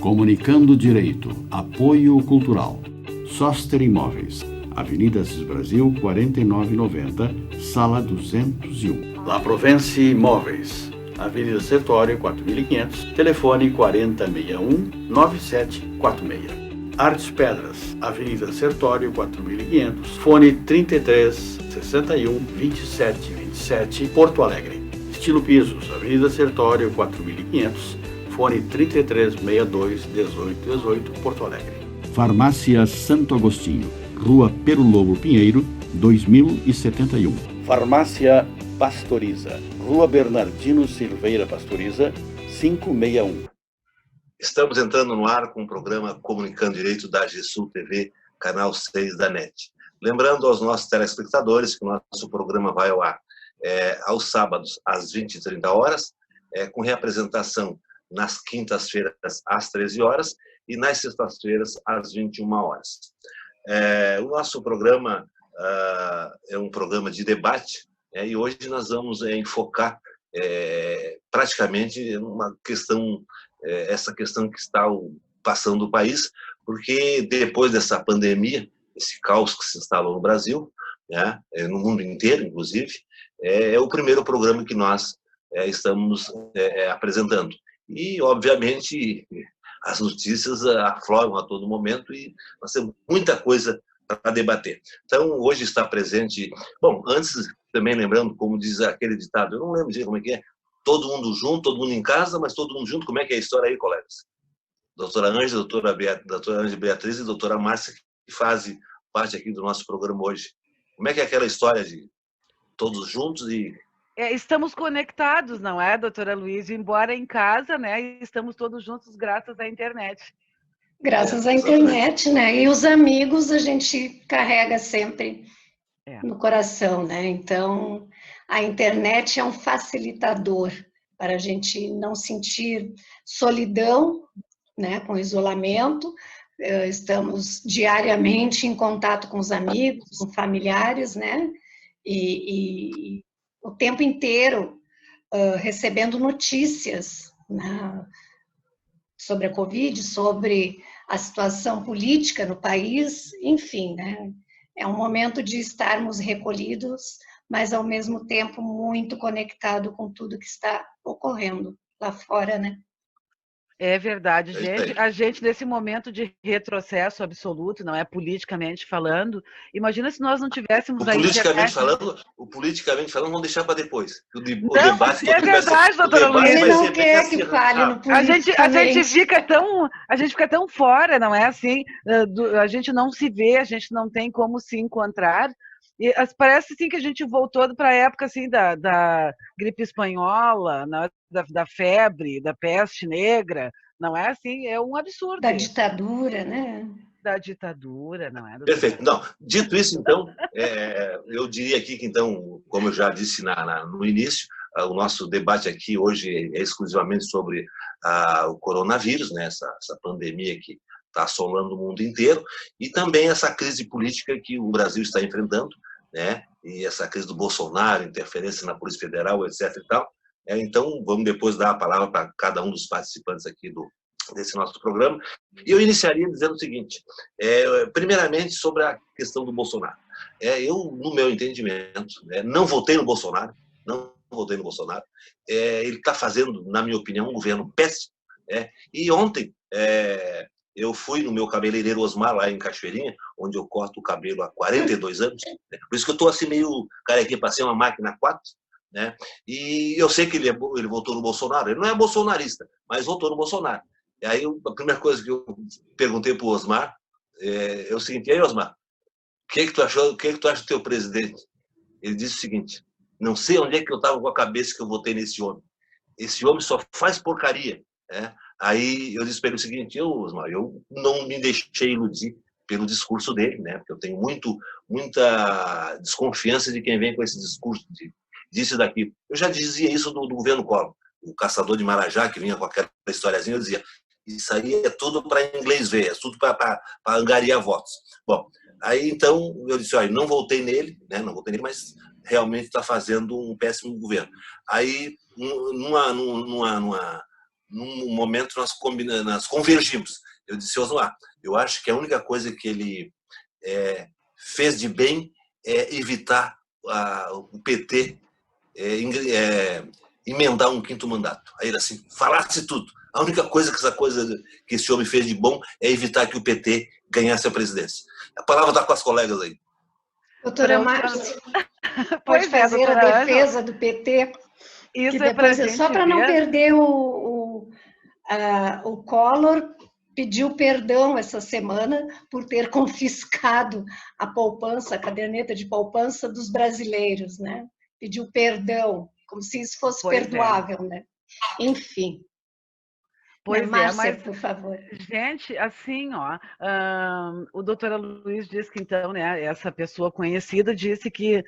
Comunicando Direito. Apoio Cultural. Soster Imóveis. Avenida Assis Brasil, 4990, Sala 201. La Provence Imóveis. Avenida Sertório, 4500, telefone 4061-9746. Artes Pedras, Avenida Sertório, 4500, fone 33-61-2727, Porto Alegre. Estilo Pisos, Avenida Sertório, 4500, fone 33-62-1818, Porto Alegre. Farmácia Santo Agostinho, Rua Pero Lobo Pinheiro, 2071. Farmácia Pastoriza, Rua Bernardino Silveira Pastoriza, 561. Estamos entrando no ar com o programa Comunicando Direito da GESUL TV, canal 6 da NET. Lembrando aos nossos telespectadores que o nosso programa vai ao ar aos sábados às 20h30, com reapresentação nas quintas-feiras às 13h e nas sextas-feiras às 21h. O nosso programa é um programa de debate, e hoje nós vamos enfocar praticamente uma questão, essa questão que está passando o país, porque depois dessa pandemia, esse caos que se instalou no Brasil, né, no mundo inteiro, inclusive, é o primeiro programa que nós estamos apresentando. E, obviamente, as notícias afloram a todo momento e nós temos muita coisa para debater. Então, hoje está presente... Bom, antes, também lembrando, como diz aquele ditado, eu não lembro de como é que é, todo mundo junto, todo mundo em casa, mas todo mundo junto. Como é que é a história aí, colegas? Doutora Ângela, doutora Ângela Beatriz e doutora Márcia, que fazem parte aqui do nosso programa hoje. Como é que é aquela história de todos juntos e... Estamos conectados, não é, doutora Luísa? Embora em casa, né, estamos todos juntos graças à internet. Graças à internet, né? E os amigos a gente carrega sempre no coração, né? Então, a internet é um facilitador para a gente não sentir solidão, né, com isolamento. Estamos diariamente em contato com os amigos, com familiares, né? E o tempo inteiro recebendo notícias, né, sobre a Covid, sobre a situação política no país, enfim, né? É um momento de estarmos recolhidos, mas ao mesmo tempo muito conectado com tudo que está ocorrendo lá fora, né? É verdade, gente. A gente, nesse momento de retrocesso absoluto, não é, politicamente falando, imagina se nós não tivéssemos a internet. O politicamente falando, vamos deixar para depois. O debate é verdade, doutora Luísa. Ele não quer que fale no politicamente. A gente fica tão fora, não é assim? A gente não se vê, a gente não tem como se encontrar. E parece assim que a gente voltou para a época assim da gripe espanhola, da febre, da peste negra, não é assim? É um absurdo. Da ditadura, né? Da ditadura, não é? Perfeito. Não, dito isso, então, eu diria aqui que, então, como eu já disse no início, o nosso debate aqui hoje é exclusivamente sobre o coronavírus, né? Essa pandemia que está assolando o mundo inteiro, e também essa crise política que o Brasil está enfrentando, né? E essa crise do Bolsonaro, interferência na Polícia Federal, etc. e tal. Então, vamos depois dar a palavra para cada um dos participantes aqui desse nosso programa. E eu iniciaria dizendo o seguinte, primeiramente sobre a questão do Bolsonaro. Eu, no meu entendimento, não votei no Bolsonaro, ele está fazendo, na minha opinião, um governo péssimo. E ontem... eu fui no meu cabeleireiro Osmar, lá em Cachoeirinha, onde eu corto o cabelo há 42 anos. Por isso que eu estou assim meio carequinha, passei uma máquina 4, né? E eu sei que ele votou no Bolsonaro. Ele não é bolsonarista, mas votou no Bolsonaro. E aí a primeira coisa que eu perguntei para o Osmar é o seguinte: e aí, Osmar, o que tu achou? O que tu acha do teu presidente? Ele disse o seguinte: não sei onde é que eu estava com a cabeça que eu votei nesse homem. Esse homem só faz porcaria, né? Aí eu disse para ele o seguinte: Osmar, eu não me deixei iludir pelo discurso dele, né? Porque eu tenho muita desconfiança de quem vem com esse discurso disso e daquilo. Eu já dizia isso do governo Collor. O caçador de Marajá, que vinha com aquela historiazinha, eu dizia: isso aí é tudo para inglês ver, é tudo para angariar votos. Bom, aí então eu disse: olha, não votei nele, né? Não votei nele, mas realmente está fazendo um péssimo governo. Aí, num momento nós convergimos. Eu disse, Osmar, eu acho que a única coisa que ele fez de bem é evitar o PT emendar um 5º mandato. Aí ele assim, falasse tudo. A única coisa que esse homem fez de bom é evitar que o PT ganhasse a presidência. A palavra está com as colegas aí. Doutora Márcia, pode fazer a defesa do PT? Isso que depois só para não perder o Collor pediu perdão essa semana por ter confiscado a poupança, a caderneta de poupança dos brasileiros, né? Pediu perdão, como se isso fosse perdoável, né? Enfim. Pois Márcia, mas, por favor. Gente, assim, o doutor Aloysio disse que, então, né, essa pessoa conhecida disse que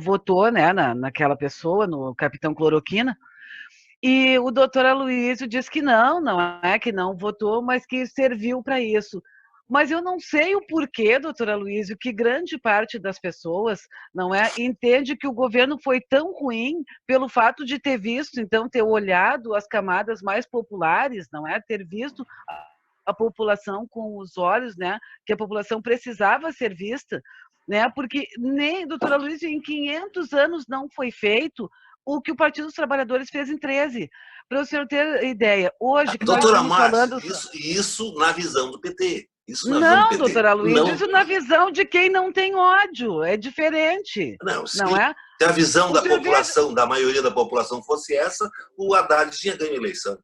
votou, né, naquela pessoa, no Capitão Cloroquina, e o doutor Aloysio disse que não é que não votou, mas que serviu para isso. Mas eu não sei o porquê, doutor Aloysio, que grande parte das pessoas entende que o governo foi tão ruim pelo fato de ter visto, então, ter olhado as camadas mais populares, ter visto a população com os olhos, que a população precisava ser vista, porque nem, doutor Aloysio, em 500 anos não foi feito o que o Partido dos Trabalhadores fez em 13. Para o senhor ter ideia, hoje que doutora nós estamos falando... Isso na visão do PT. Isso na não, visão do PT. doutora Aloysio, não... isso na visão de quem não tem ódio. É diferente. Não é? Se a visão da população, da maioria da população fosse essa, o Haddad tinha ganho a eleição.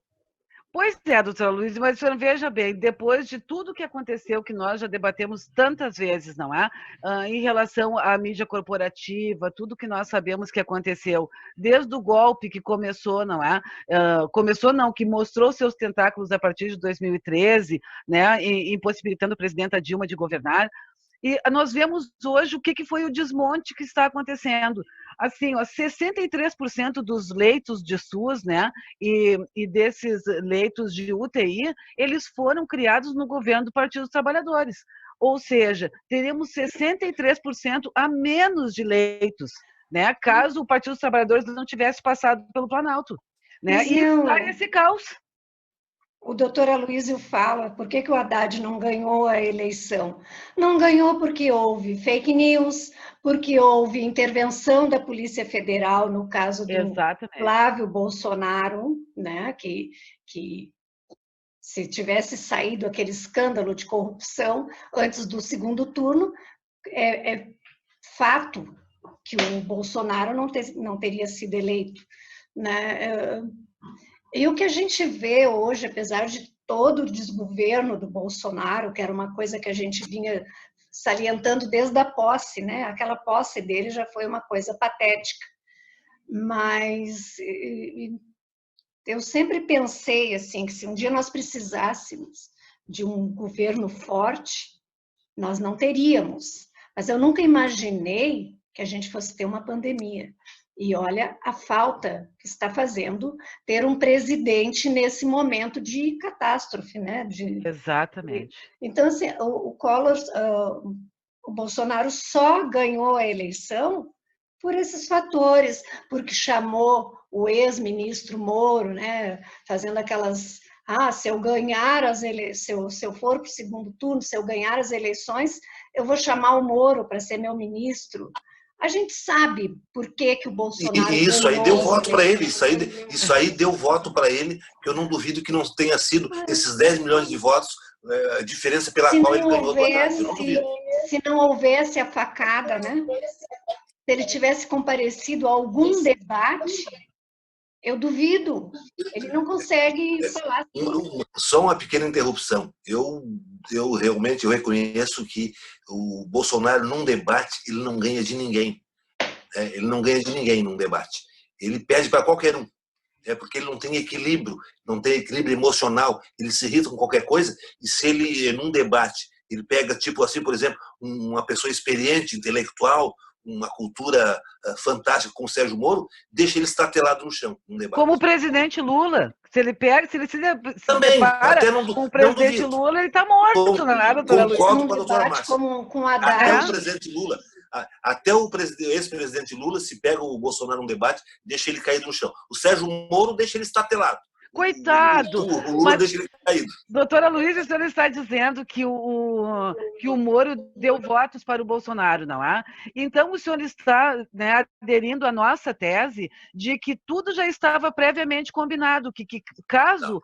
Pois é, doutora Luiz, mas o senhor veja bem, depois de tudo que aconteceu, que nós já debatemos tantas vezes, não é? Em relação à mídia corporativa, tudo que nós sabemos que aconteceu, desde o golpe que começou, não é? Que mostrou seus tentáculos a partir de 2013, né? Impossibilitando a presidenta Dilma de governar. E nós vemos hoje o que foi o desmonte que está acontecendo. Assim, 63% dos leitos de SUS, né, e desses leitos de UTI, eles foram criados no governo do Partido dos Trabalhadores. Ou seja, teremos 63% a menos de leitos, né, caso o Partido dos Trabalhadores não tivesse passado pelo Planalto. Né? E está esse caos. O doutor Aloysio fala, por que o Haddad não ganhou a eleição? Não ganhou porque houve fake news, porque houve intervenção da Polícia Federal, no caso do Flávio Bolsonaro, né, que se tivesse saído aquele escândalo de corrupção antes do segundo turno, é fato que o Bolsonaro não teria sido eleito, né? E o que a gente vê hoje, apesar de todo o desgoverno do Bolsonaro, que era uma coisa que a gente vinha salientando desde a posse, né? Aquela posse dele já foi uma coisa patética. Mas eu sempre pensei assim, que se um dia nós precisássemos de um governo forte, nós não teríamos. Mas eu nunca imaginei que a gente fosse ter uma pandemia. E olha a falta que está fazendo ter um presidente nesse momento de catástrofe, né? Exatamente. Então, assim, o Collor, o Bolsonaro só ganhou a eleição por esses fatores, porque chamou o ex-ministro Moro, né? Fazendo aquelas... se eu ganhar se eu for para o segundo turno, se eu ganhar as eleições, eu vou chamar o Moro para ser meu ministro. A gente sabe por que o Bolsonaro... E isso aí deu voto para ele, isso aí deu voto para ele, que eu não duvido que não tenha sido esses 10 milhões de votos, a diferença pela qual ele ganhou do Haddad, eu não duvido. Se não houvesse a facada, né? Se ele tivesse comparecido a algum debate, eu duvido. Ele não consegue falar. Só uma pequena interrupção. Eu realmente reconheço que o Bolsonaro, num debate, ele não ganha de ninguém. Ele não ganha de ninguém num debate. Ele perde para qualquer um. Porque ele não tem equilíbrio emocional. Ele se irrita com qualquer coisa. E se ele, num debate, ele pega, tipo assim, por exemplo, uma pessoa experiente, intelectual, uma cultura fantástica como o Sérgio Moro, deixa ele estatelado no chão. Como o presidente Lula. Se ele se também, até não, com o presidente Lula, ele está morto. Concordo com a doutora Márcia. Com a Haddad. Até o presidente Lula, até o ex-presidente Lula, se pega o Bolsonaro num debate, deixa ele cair no chão. O Sérgio Moro deixa ele estatelado. Coitado! O Lula deixa ele caído. Doutora Luísa, a senhora está dizendo que o Moro deu votos para o Bolsonaro, não é? Então, o senhor está, né, aderindo à nossa tese de que tudo já estava previamente combinado, que caso...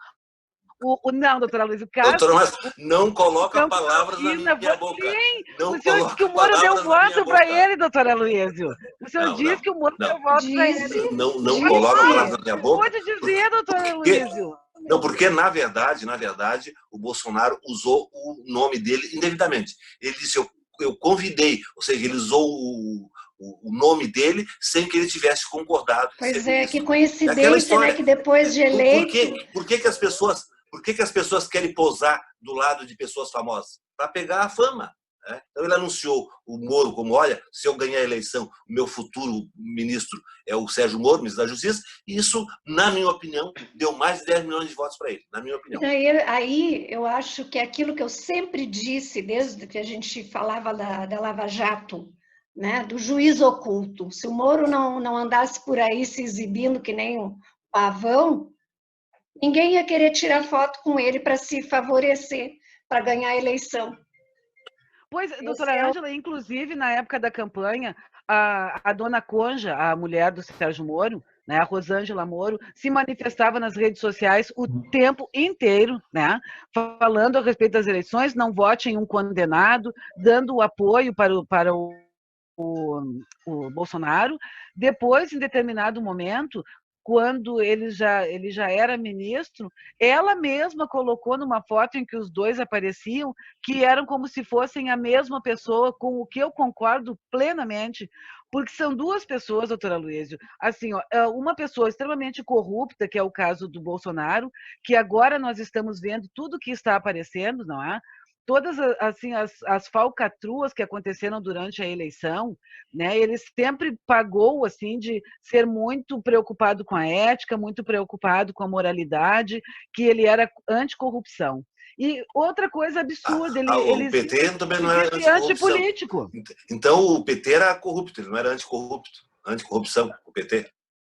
Não, doutora Luísa, o caso... Doutora, mas não coloca palavras na minha boca. Sim, não o senhor disse que o Moro deu voto para ele, doutora Luísa. O senhor disse que o Moro deu voto para ele. Não coloca palavras na minha boca. Pode dizer, doutora Luísa. Não, porque, na verdade, o Bolsonaro usou o nome dele indevidamente. Ele disse, eu convidei, ou seja, ele usou o nome dele sem que ele tivesse concordado. Pois é, que coincidência, né, que depois de eleito... Por que que as pessoas querem posar do lado de pessoas famosas? Para pegar a fama. Né? Então ele anunciou o Moro como, olha, se eu ganhar a eleição, o meu futuro ministro é o Sérgio Moro, ministro da Justiça, e isso, na minha opinião, deu mais de 10 milhões de votos para ele, na minha opinião. Aí eu acho que é aquilo que eu sempre disse, desde que a gente falava da Lava Jato, né, do juiz oculto. Se o Moro não andasse por aí se exibindo que nem um pavão, ninguém ia querer tirar foto com ele para se favorecer, para ganhar a eleição. Pois, doutora Ângela, inclusive, na época da campanha, a dona Conja, a mulher do Sérgio Moro, né, a Rosângela Moro, se manifestava nas redes sociais o tempo inteiro, né, falando a respeito das eleições, não vote em um condenado, dando apoio para o Bolsonaro. Depois, em determinado momento, quando ele já era ministro, ela mesma colocou numa foto em que os dois apareciam, que eram como se fossem a mesma pessoa, com o que eu concordo plenamente, porque são duas pessoas, doutora Luísa, assim, ó, uma pessoa extremamente corrupta, que é o caso do Bolsonaro, que agora nós estamos vendo tudo que está aparecendo, não é? Todas assim, as falcatruas que aconteceram durante a eleição, né, ele sempre pagou assim de ser muito preocupado com a ética, muito preocupado com a moralidade, que ele era anticorrupção. E outra coisa absurda, o PT também não era antipolítico. Então o PT era corrupto, ele não era anticorrupção, o PT.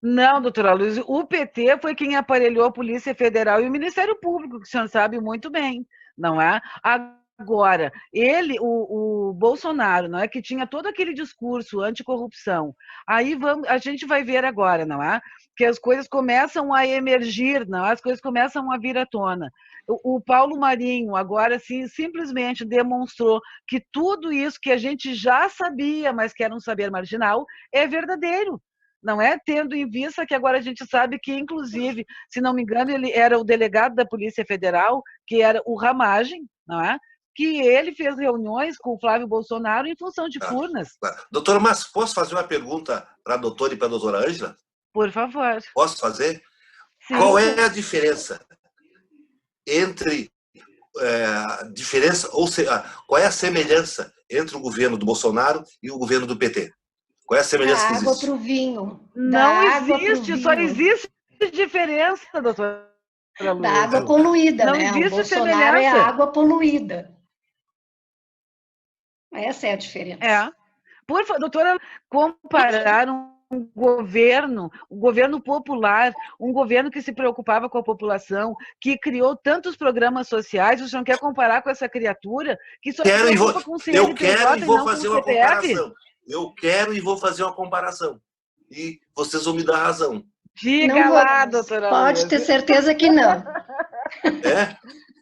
Não, doutora Luísa, o PT foi quem aparelhou a Polícia Federal e o Ministério Público, que o senhor sabe muito bem, não é? Agora, o Bolsonaro, não é, que tinha todo aquele discurso anticorrupção, aí a gente vai ver agora, não é? Que as coisas começam a emergir, não é? As coisas começam a vir à tona. O Paulo Marinho agora sim, simplesmente demonstrou que tudo isso que a gente já sabia, mas que era um saber marginal, é verdadeiro. Não é? Tendo em vista que agora a gente sabe que, inclusive, se não me engano, ele era o delegado da Polícia Federal, que era o Ramagem, não é? Que ele fez reuniões com o Flávio Bolsonaro em função de urnas. Doutora, mas posso fazer uma pergunta para a doutora e para a doutora Ângela? Por favor. Posso fazer? Sim. Qual é a diferença entre qual é a semelhança entre o governo do Bolsonaro e o governo do PT? Qual é a semelhança que existe? Da água para o vinho. Não existe, só existe diferença, doutora Luísa. Da água poluída, não né? Existe o Bolsonaro semelhança. É água poluída. Essa é a diferença. Por favor, doutora, comparar um governo popular, um governo que se preocupava com a população, que criou tantos programas sociais, você não quer comparar com essa criatura que só se preocupa com o CNPJ Eu quero e vou fazer uma CPF? comparação. Eu quero e vou fazer uma comparação. E vocês vão me dar razão. Diga lá, doutora Pode ter certeza que não.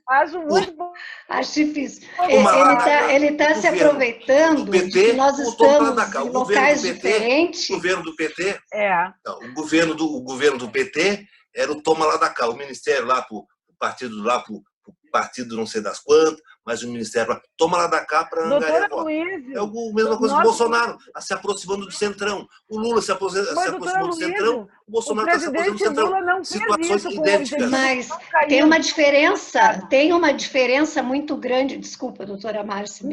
Acho muito bom. Acho difícil. Ele está se aproveitando de que nós estamos em locais diferentes. O governo do PT, o governo do PT era o toma lá da cá, o ministério lá para o partido não sei das quantas, mas o ministério lá, toma lá da cá para angariar voto. É a mesma coisa do Bolsonaro, se aproximando do centrão. O Lula se aproximou do centrão, o Bolsonaro está se aproximando do centrão. Situações idênticas. Mas tem uma diferença muito grande. Desculpa, doutora Márcia.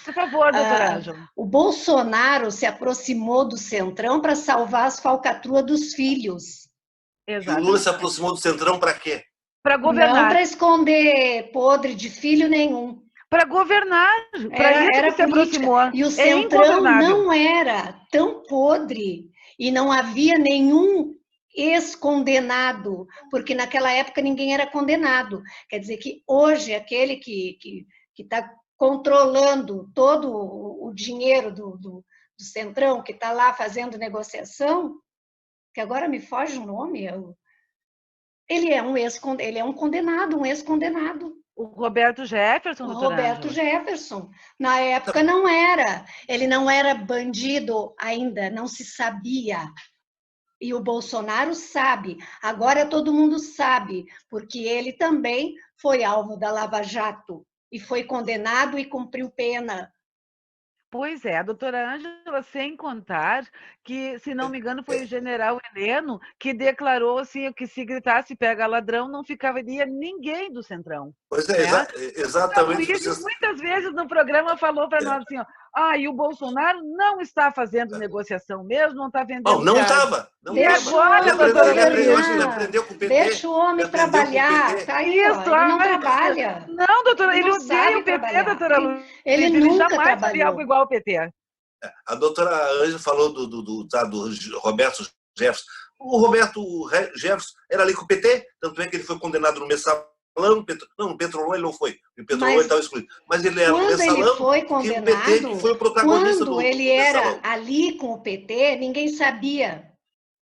Por favor, doutora Ângela. O Bolsonaro se aproximou do centrão para salvar as falcatruas dos filhos. Exatamente. E o Lula se aproximou do centrão para quê? Para governar. Não para esconder podre de filho nenhum. Para governar. Para isso que se aproximou. E o centrão não era tão podre e não havia nenhum ex-condenado, porque naquela época ninguém era condenado. Quer dizer que hoje aquele que está controlando todo o dinheiro do Centrão, que está lá fazendo negociação, que agora me foge o nome, ele é um condenado, um ex-condenado. O Roberto Jefferson, doutora Roberto Ângela. Jefferson. Na época não era. Ele não era bandido ainda, não se sabia. E o Bolsonaro sabe. Agora todo mundo sabe, porque ele também foi alvo da Lava Jato e foi condenado e cumpriu pena. Pois é, a doutora Ângela, sem contar que, se não me engano, foi o general Heleno que declarou assim, que se gritasse pega ladrão, não ficaria ninguém do Centrão. Pois é, né? exatamente. Luiz, muitas vezes no programa falou para nós assim, e o Bolsonaro não está fazendo negociação mesmo, não está vendendo. Não estava. Deixa o homem governar. Deixa o homem trabalhar. Tá aí, isso, ele não trabalha. Não, doutora, ele odeia o PT, trabalhar. doutora Luiz. Ele nunca jamais faria trabalhou. algo igual ao PT. A doutora Ângela falou do Roberto Jefferson. O Roberto Jefferson era ali com o PT, tanto é que ele foi condenado no mensalão. No Petrolão ele não foi. O Petrolão ele estava excluído. Mas ele era no mensalão. Quando ele foi condenado, o PT que foi o protagonista quando ele era ali com o PT, ninguém sabia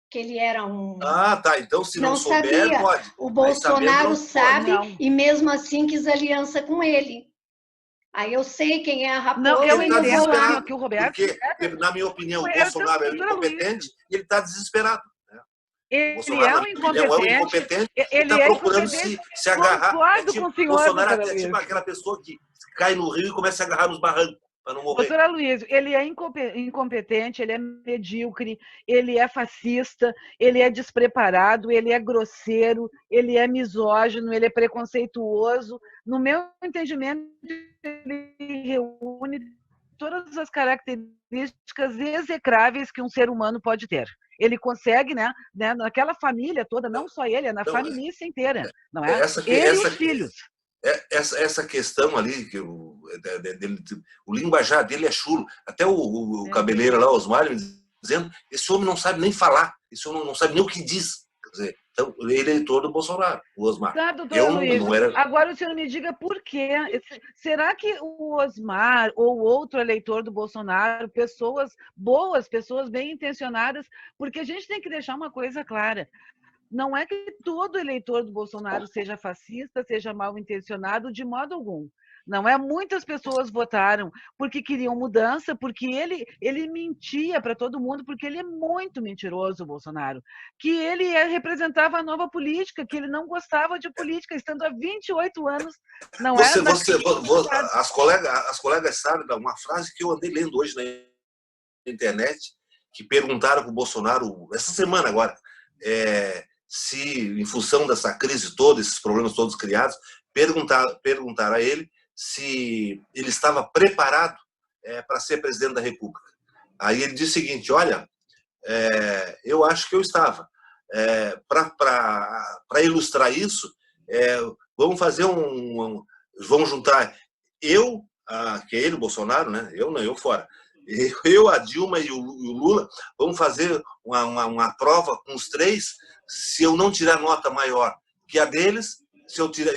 que ele era um... tá. Então, se não souber, sabia. pode. O Bolsonaro sabe não. e mesmo assim quis aliança com ele. Aí eu sei quem é a raposa. Não, eu ele entendo desesperado, que o Roberto... Porque, na minha opinião, o Bolsonaro é um incompetente e ele está desesperado. Ele é um incompetente. Ele está procurando se agarrar. Concordo com o senhor, Bolsonaro é tipo aquela pessoa que cai no rio e começa a agarrar nos barrancos para não morrer. Doutora Luiz, ele é incompetente, ele é medíocre, ele é fascista, ele é despreparado, ele é grosseiro, ele é misógino, ele é preconceituoso. No meu entendimento, ele reúne todas as características execráveis que um ser humano pode ter. Ele consegue, né, naquela família toda, não só ele, é na família inteira, não é? Ele e os filhos. Essa questão ali, que o linguajar dele é chulo. Até o cabeleiro lá, Osmar, dizendo, esse homem não sabe nem falar, esse homem não sabe nem o que diz. Quer dizer, então, ele é eleitor do Bolsonaro, o Osmar. Tá, doutora Luiz, agora o senhor me diga por quê. Será que o Osmar ou outro eleitor do Bolsonaro, pessoas boas, pessoas bem intencionadas, porque a gente tem que deixar uma coisa clara. Não é que todo eleitor do Bolsonaro seja fascista, seja mal intencionado, de modo algum. Não é? Muitas pessoas votaram porque queriam mudança, porque ele mentia para todo mundo, porque ele é muito mentiroso, o Bolsonaro. Que ele representava a nova política, que ele não gostava de política, estando há 28 anos. Não as colegas sabem de uma frase que eu andei lendo hoje na internet, que perguntaram para o Bolsonaro, essa semana agora, se, em função dessa crise toda, esses problemas todos criados, perguntaram a ele se ele estava preparado para ser presidente da República. Aí ele disse o seguinte, olha, eu acho que eu estava. Para ilustrar isso, vamos fazer vamos juntar eu, que é ele, o Bolsonaro, né? Eu fora. Eu, a Dilma e o Lula, vamos fazer uma prova com os três. Se eu não tirar nota maior que a deles,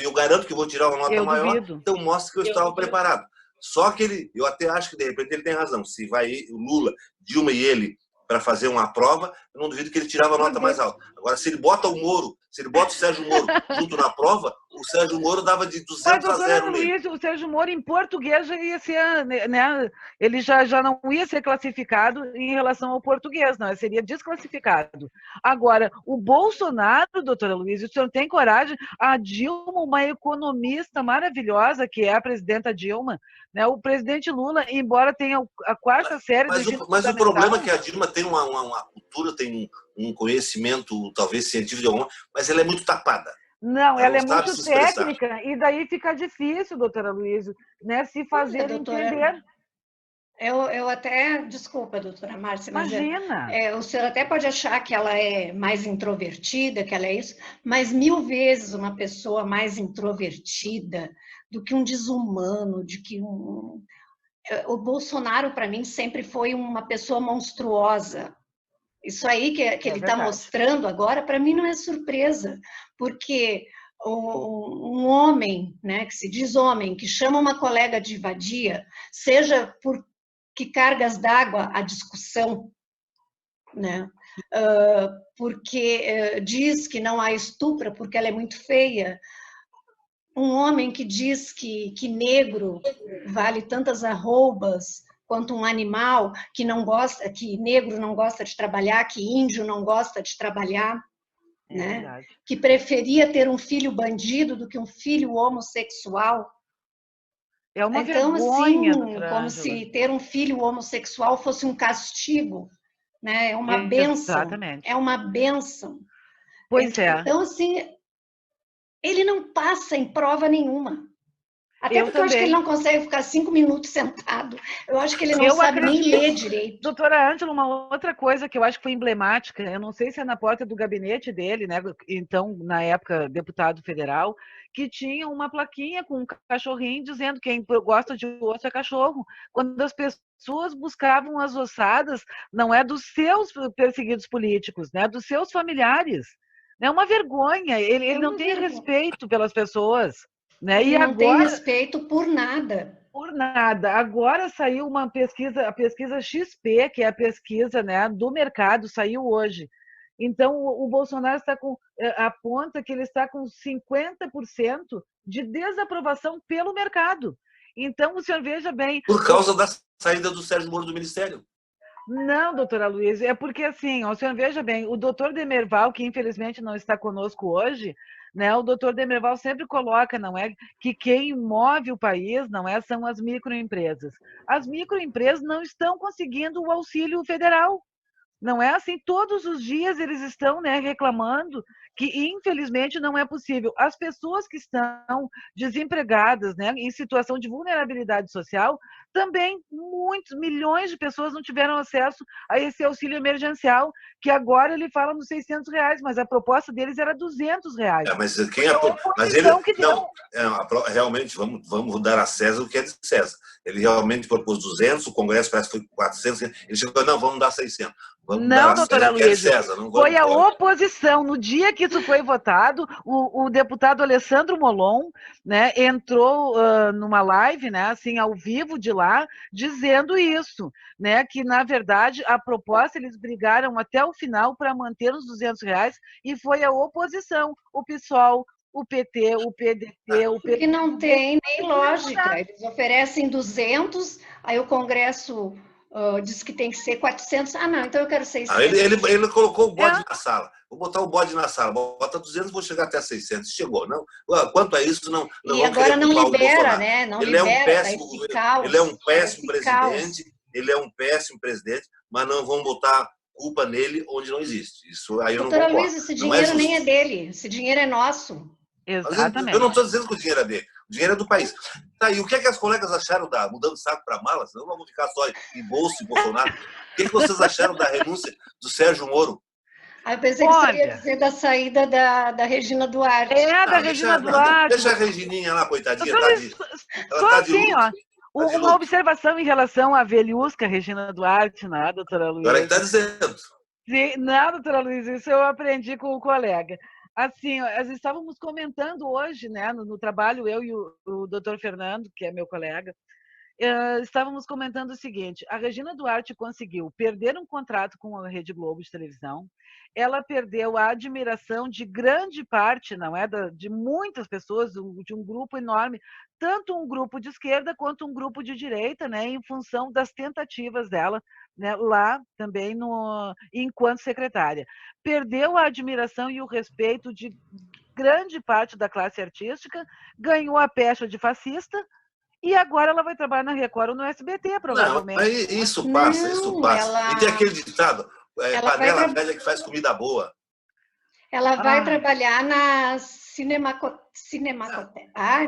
eu garanto que vou tirar uma nota maior, então mostra que eu estava preparado. Só que eu até acho que de repente ele tem razão. Se vai o Lula, Dilma e ele para fazer uma prova, eu não duvido que ele tirava a nota mais alta. Agora, se ele bota o Moro, se ele bota o Sérgio Moro junto na prova, o Sérgio Moro dava de 200 a 0 nele. Luiz, o Sérgio Moro em português já ia ser, né? Ele já não ia ser classificado em relação ao português, não, ele seria desclassificado. Agora, o Bolsonaro, doutora Luiz, o senhor tem coragem? A Dilma, uma economista maravilhosa, que é a presidenta Dilma, né? O presidente Lula, embora tenha a quarta série... Mas o problema é que a Dilma tem uma cultura, tem um conhecimento, talvez científico de alguma, mas ela é muito tapada. Não, ela é muito técnica, e daí fica difícil, doutora Luísa, né, se fazer entender. Eu até, desculpa, doutora Márcia, mas imagina. O senhor até pode achar que ela é mais introvertida, que ela é isso, mas 1000 vezes uma pessoa mais introvertida do que um desumano, O Bolsonaro, para mim, sempre foi uma pessoa monstruosa. Isso aí que ele está mostrando agora, para mim não é surpresa, porque um homem, né, que se diz homem, que chama uma colega de vadia, seja por que cargas d'água a discussão, né? Porque diz que não há estupro porque ela é muito feia. Um homem que diz que negro vale tantas arrobas quanto um animal, que não gosta, que negro não gosta de trabalhar, que índio não gosta de trabalhar, né? Que preferia ter um filho bandido do que um filho homossexual. É uma então, vergonha, assim, como se ter um filho homossexual fosse um castigo, né? É uma bênção. Exatamente. É uma bênção. Pois é. Então, assim, ele não passa em prova nenhuma. Até porque eu acho que ele não consegue ficar 5 minutos sentado. Eu acho que ele não sabe nem ler direito. Doutora Ângela, uma outra coisa que eu acho que foi emblemática, eu não sei se é na porta do gabinete dele, né? Então, na época, deputado federal, que tinha uma plaquinha com um cachorrinho dizendo quem gosta de osso é cachorro. Quando as pessoas buscavam as ossadas, não é dos seus perseguidos políticos, né? Dos seus familiares. É uma vergonha. Ele não tem respeito pelas pessoas. Né? E não tem respeito por nada. Por nada. Agora saiu uma pesquisa, a pesquisa XP, que é a pesquisa, né, do mercado, saiu hoje. Então, o Bolsonaro está aponta que ele está com 50% de desaprovação pelo mercado. Então, o senhor veja bem... Por causa da saída do Sérgio Moro do Ministério. Não, doutora Luiz, é porque assim, o senhor veja bem, o doutor Demerval, que infelizmente não está conosco hoje, né, o doutor Demerval sempre coloca, não é, que quem move o país, não é, são as microempresas. As microempresas não estão conseguindo o auxílio federal. Não é assim, todos os dias eles estão, né, reclamando que, infelizmente, não é possível. As pessoas que estão desempregadas, né, em situação de vulnerabilidade social, também muitos, milhões de pessoas não tiveram acesso a esse auxílio emergencial, que agora ele fala nos R$600, mas a proposta deles era R$200. Mas quem mas ele não, realmente vamos dar a César o que é de César. Ele realmente propôs 200, o Congresso parece que foi 400, ele chegou, não, vamos dar 600. Não, doutora Luiz, foi a oposição. No dia que isso foi votado, o deputado Alessandro Molon, né, entrou numa live, né, assim, ao vivo de lá, dizendo isso, né, que, na verdade, a proposta, eles brigaram até o final para manter os R$200 e foi a oposição, o PSOL, o PT, o PDT, o PT... Que não tem nem lógica. Eles oferecem 200, aí o Congresso... diz que tem que ser 400. Ah, não, então eu quero 600. Ele colocou o bode na sala. Vou botar o bode na sala. Bota 200, vou chegar até 600. Chegou, não? Quanto a isso, não. E agora não libera, né? Não ele libera, é um péssimo, caos, ele é um péssimo presidente. Ele é um péssimo presidente, mas não vão botar culpa nele onde não existe. Isso aí eu não concordo. Luiz, esse dinheiro nem é dele. Esse dinheiro é nosso. Exatamente. Eu não estou dizendo que o dinheiro é dele. O dinheiro é do país. Tá, e o que é que as colegas acharam da mudando saco para malas? Não vamos ficar só em bolso e Bolsonaro. O que vocês acharam da renúncia do Sérgio Moro? Eu pensei que você ia dizer da saída da Regina Duarte. Da Regina Duarte. Deixa a Regininha lá, coitadinha. Só assim, ó. Uma observação em relação à velhusca Regina Duarte, né, doutora Luiz? Agora que está dizendo. Sim, não, doutora Luiz, isso eu aprendi com o colega. Assim, nós estávamos comentando hoje, né, no trabalho, eu e o doutor Fernando, que é meu colega, estávamos comentando o seguinte: a Regina Duarte conseguiu perder um contrato com a Rede Globo de televisão, ela perdeu a admiração de grande parte, não é, de muitas pessoas, de um grupo enorme, tanto um grupo de esquerda quanto um grupo de direita, né, em função das tentativas dela, né, lá também enquanto secretária. Perdeu a admiração e o respeito de grande parte da classe artística, ganhou a pecha de fascista. E agora ela vai trabalhar na Record ou no SBT, provavelmente. Não, isso passa. E tem aquele ditado, panela velha que faz comida boa. Ela vai trabalhar na Cinemateca.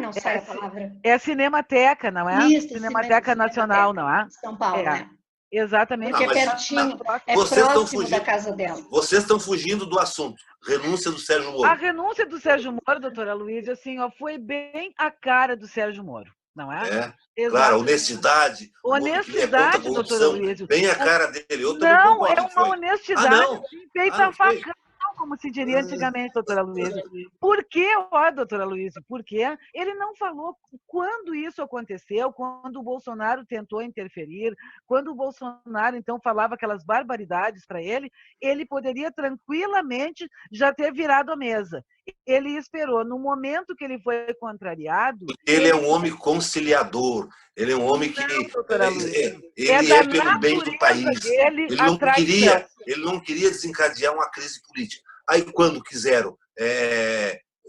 Não sai a palavra. É a Cinemateca, não é? Isso, Cinemateca Nacional, não é? São Paulo, né? Exatamente. Porque é pertinho, próximo da casa dela. Vocês estão fugindo do assunto. Renúncia do Sérgio Moro. A renúncia do Sérgio Moro, doutora Luísa, assim, ó, foi bem a cara do Sérgio Moro. não é? Claro, honestidade. Honestidade, doutora Luísa. Bem a cara dele. Eu também não, concordo é uma honestidade feita a facão, como se diria antigamente, doutora Luísa. Por quê, doutora Luísa? Porque ele não falou quando isso aconteceu, quando o Bolsonaro tentou interferir, quando o Bolsonaro, então, falava aquelas barbaridades para ele, ele poderia tranquilamente já ter virado a mesa. Ele esperou. No momento que ele foi contrariado... Ele é um homem conciliador. Ele é um homem que... ele é pelo bem do país. Ele não queria desencadear uma crise política. Aí, quando quiseram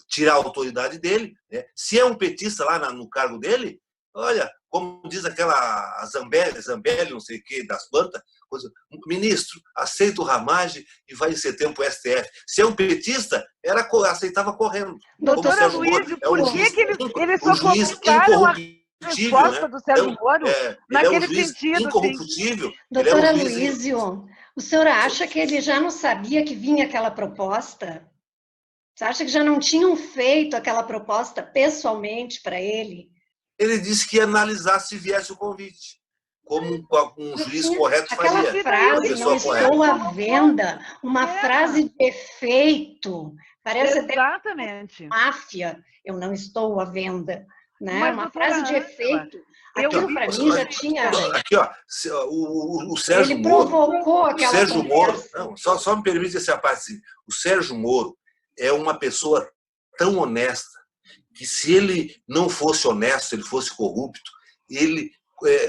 tirar a autoridade dele, né? Se é um petista lá no cargo dele, olha, como diz aquela Zambelli, não sei o que, das plantas, ministro, aceita o Ramage e vai em setembro para o STF. Se é um petista, aceitava correndo. Doutora Luísa, por que ele só colocaram a resposta do Sérgio Moro naquele sentido? Incorruptível. Doutora Luísa, o senhor acha que ele já não sabia que vinha aquela proposta? Você acha que já não tinham feito aquela proposta pessoalmente para ele? Ele disse que ia analisar se viesse o convite, como um juiz correto faria. Aquela frase, não estou à venda, uma frase de efeito, parece exatamente máfia, eu não estou à venda, né? Uma frase de efeito. Aquilo para mim já tinha... Aqui, ó, o Sérgio ele provocou aquela Sérgio Moro, não, só me permite essa parte assim. O Sérgio Moro é uma pessoa tão honesta que, se ele não fosse honesto, se ele fosse corrupto,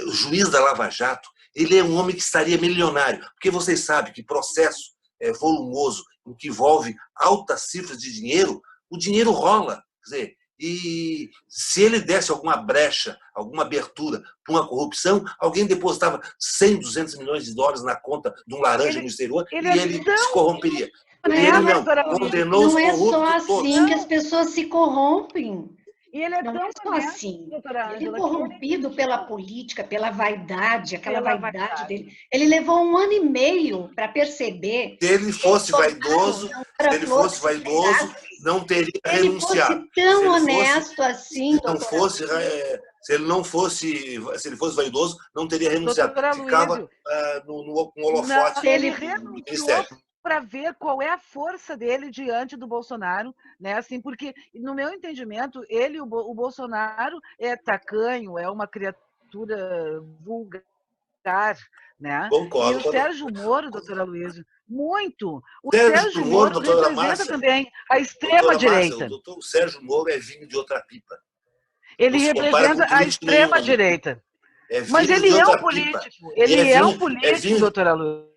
o juiz da Lava Jato, ele é um homem que estaria milionário. Porque vocês sabem que processo volumoso, em que envolve altas cifras de dinheiro, o dinheiro rola. Quer dizer, e se ele desse alguma brecha, alguma abertura para uma corrupção, alguém depositava 100, 200 milhões de dólares na conta de um laranja no exterior e ele se corromperia. Ele não condenou os corruptos. Não é só assim que as pessoas se corrompem. E ele é não tão é só assim. Ele é corrompido pela política, pela vaidade, aquela vaidade dele. Ele levou 1 ano e meio para perceber. Se ele fosse vaidoso, não teria renunciado. Ele fosse tão honesto assim. Se ele fosse vaidoso, não teria renunciado. Ficava no holofote do ministério. Para ver qual é a força dele diante do Bolsonaro, né? Assim, porque, no meu entendimento, o Bolsonaro é tacanho, é uma criatura vulgar, né? Concordo. E o Sérgio Moro, doutora Luísa, muito. O Sérgio Moro representa Márcia, também a extrema-direita. O Sérgio Moro é vinho de outra pipa. Ele representa a extrema-direita. Mas ele é um político. Ele é um político, doutora Luísa.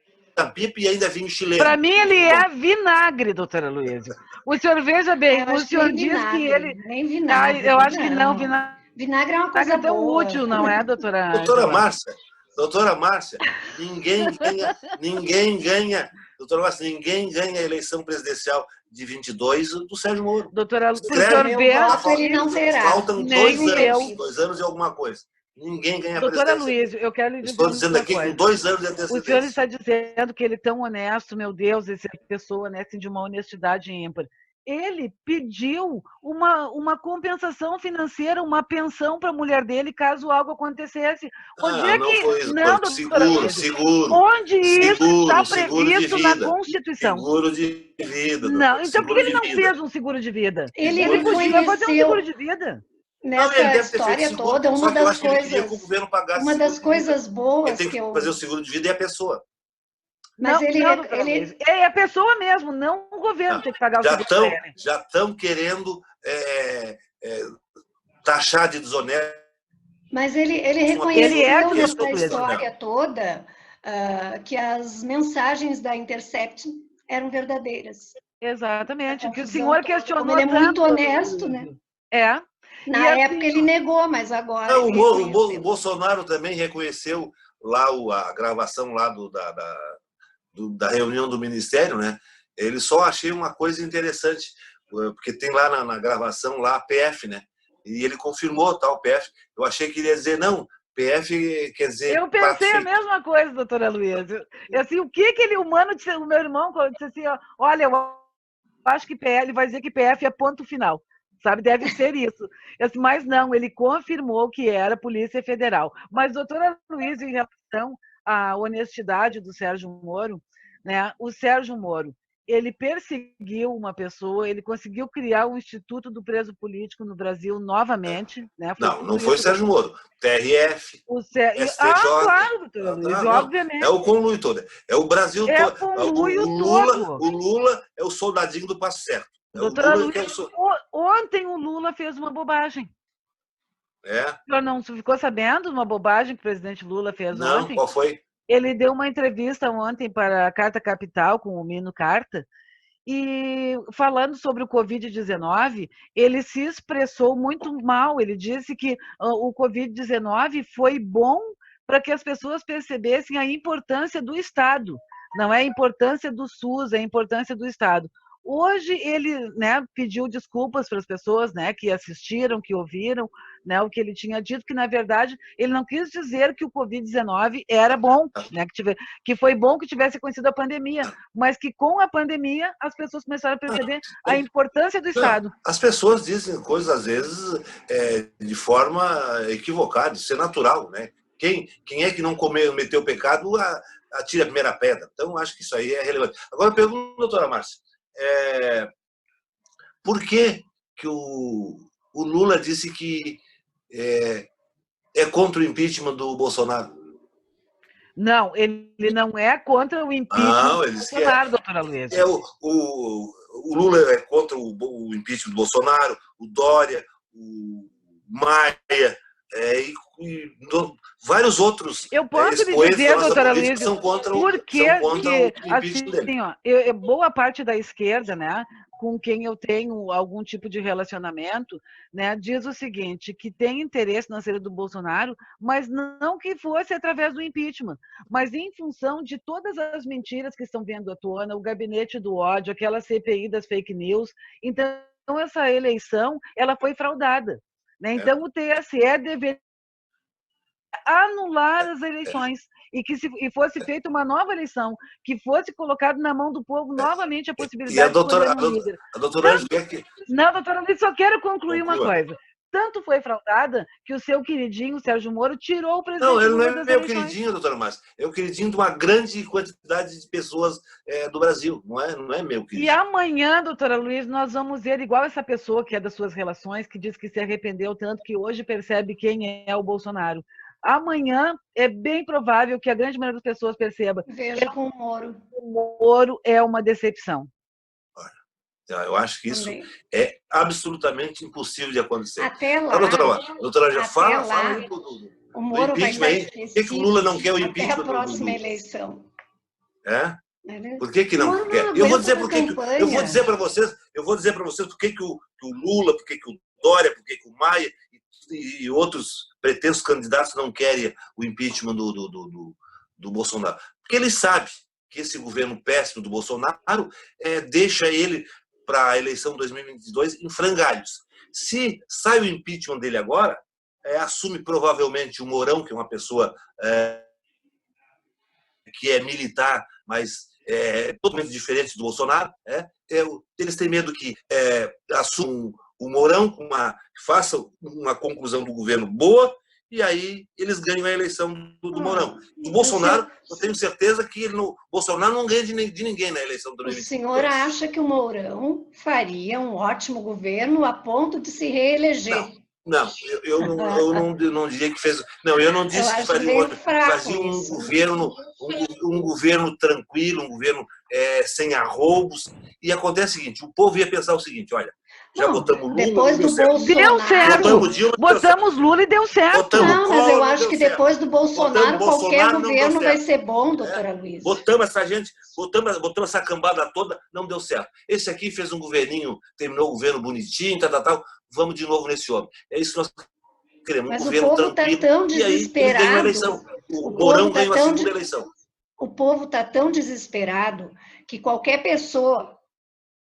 Pipa e ainda vinho chileno. Para mim, ele é vinagre, doutora Luísa. O senhor veja bem, o senhor diz que ele... Nem vinagre. Eu acho que não, vinagre é uma coisa tão útil, não é, doutora? Doutora Márcia, ninguém ganha, doutora Márcia, ninguém ganha a eleição presidencial de 22 do Sérgio Moro. Doutora, o senhor vê... ele não terá. Faltam 2 anos e alguma coisa. Ninguém ganha doutora Luísa, eu quero lhe dizer Estou dizendo aqui coisa. Com 2 anos de antecedência. O senhor está dizendo que ele é tão honesto, meu Deus, essa pessoa, né, assim, de uma honestidade ímpar. Ele pediu uma compensação financeira, uma pensão para a mulher dele, caso algo acontecesse. Onde é que... Foi isso. Não, doutora seguro. Onde isso está previsto na Constituição? Seguro de vida. Não, então por que ele não fez um seguro de vida? Ele podia fazer um seguro de vida. Nessa história toda, uma das coisas boas que eu... fazer o seguro de vida é a pessoa. Mas é a pessoa mesmo, não o governo tem que pagar o seguro. Já estão querendo taxar de desonesto. Mas ele reconheceu nessa história toda que as mensagens da Intercept eram verdadeiras. Exatamente, que o senhor questionou. Ele é muito honesto, né? Na época ele negou, mas agora... O Bolsonaro também reconheceu lá a gravação lá da reunião do Ministério, né? Ele só achei uma coisa interessante, porque tem lá na gravação lá a PF, né? E ele confirmou tal PF. Eu achei que ele ia dizer, não, PF quer dizer... Eu pensei a mesma coisa, doutora Luísa. Assim, o meu irmão disse assim, olha, eu acho que PF, ele vai dizer que PF é ponto final. sabe? Deve ser isso. Eu disse, mas não, ele confirmou que era Polícia Federal. Mas, doutora Luiz, em relação à honestidade do Sérgio Moro, né? O Sérgio Moro, ele perseguiu uma pessoa, ele conseguiu criar um Instituto do Preso Político no Brasil novamente. Né? Não foi Sérgio Moro. TRF, STJ... claro, doutora Luiz, obviamente. É o conluio todo. É o Brasil todo. É o conluio todo. O Lula é o soldadinho do passo certo. Doutora Luiz, ontem o Lula fez uma bobagem. O senhor não ficou sabendo uma bobagem que o presidente Lula fez ontem? Não, qual foi? Ele deu uma entrevista ontem para a Carta Capital, com o Mino Carta, e falando sobre o Covid-19, ele se expressou muito mal. Ele disse que o Covid-19 foi bom para que as pessoas percebessem a importância do Estado. Não é a importância do SUS, é a importância do Estado. Hoje ele, né, pediu desculpas para as pessoas, né, que assistiram, que ouviram, né, o que ele tinha dito, que na verdade ele não quis dizer que o Covid-19 era bom, né, que foi bom que tivesse acontecido a pandemia, mas que com a pandemia as pessoas começaram a perceber a importância do Estado. As pessoas dizem coisas às vezes de forma equivocada, isso é natural, né? Quem é que não cometeu o pecado, atira a primeira pedra. Então acho que isso aí é relevante. Agora eu pergunto, doutora Márcia, por que o Lula disse que é contra o impeachment do Bolsonaro? Não, ele não é contra o impeachment do Bolsonaro, doutora Luísa. O Lula é contra o impeachment do Bolsonaro, o Dória, o Maia, e vários outros. Eu posso lhe dizer, doutora Luísa, por que assim, ó, boa parte da esquerda, né, com quem eu tenho algum tipo de relacionamento, né, diz o seguinte, que tem interesse na saída do Bolsonaro, mas não que fosse através do impeachment, mas em função de todas as mentiras que estão vindo à tona, o gabinete do ódio, aquela CPI das fake news. Então, essa eleição, ela foi fraudada. Né? Então, o TSE deveria anular as eleições e fosse feita uma nova eleição, que fosse colocado na mão do povo novamente a possibilidade de escolher um líder. A doutora Angélica que... Não, doutora Luiz, só quero concluir uma coisa. Tanto foi fraudada que o seu queridinho, Sérgio Moro, tirou o presidente Lula das eleições. Não, ele não é meu queridinho, doutora Márcia. É o queridinho de uma grande quantidade de pessoas do Brasil. Não é meu queridinho. E amanhã, doutora Luiz, nós vamos ver igual essa pessoa que é das suas relações, que diz que se arrependeu tanto que hoje percebe quem é o Bolsonaro. Amanhã é bem provável que a grande maioria das pessoas perceba. Veja com o Moro. O Moro é uma decepção. Eu acho que isso é absolutamente impossível de acontecer. Até lá. Doutora, já fala aí o Moro do impeachment aí. Por que o Lula não quer o impeachment? Até a próxima eleição. Por que não quer? Eu vou dizer por que. Eu vou dizer para vocês por que o Lula, por que o Dória, por que o Maia e outros pretensos candidatos não querem o impeachment do Bolsonaro. Porque eles sabem que esse governo péssimo do Bolsonaro deixa ele para a eleição de 2022 em frangalhos. Se sai o impeachment dele agora, assume provavelmente o Mourão, que é uma pessoa que é militar, mas totalmente diferente do Bolsonaro. Eles têm medo que assumam o Mourão, faça uma conclusão do governo boa, e aí eles ganham a eleição do Mourão. Do Bolsonaro, eu tenho certeza que Bolsonaro não ganha de ninguém na eleição do 2022. O senhor acha que o Mourão faria um ótimo governo a ponto de se reeleger? Não, eu não diria que fez... Não, eu não disse que fazia um governo tranquilo, um governo sem arroubos. E acontece o seguinte, o povo ia pensar o seguinte, olha, já botamos Lula, depois do Bolsonaro. Deu certo. Botamos Lula e deu certo. Não, mas eu acho que depois do Bolsonaro, qualquer governo vai ser bom, doutora Luísa. Botamos essa gente, botamos essa cambada toda, não deu certo. Esse aqui fez um governinho, terminou o governo bonitinho, tal. Vamos de novo nesse homem. É isso que nós queremos, um governo tranquilo. Tá tão desesperado. E aí ele ganhou a eleição. O Mourão ganhou a segunda eleição. O povo está tão desesperado que qualquer pessoa,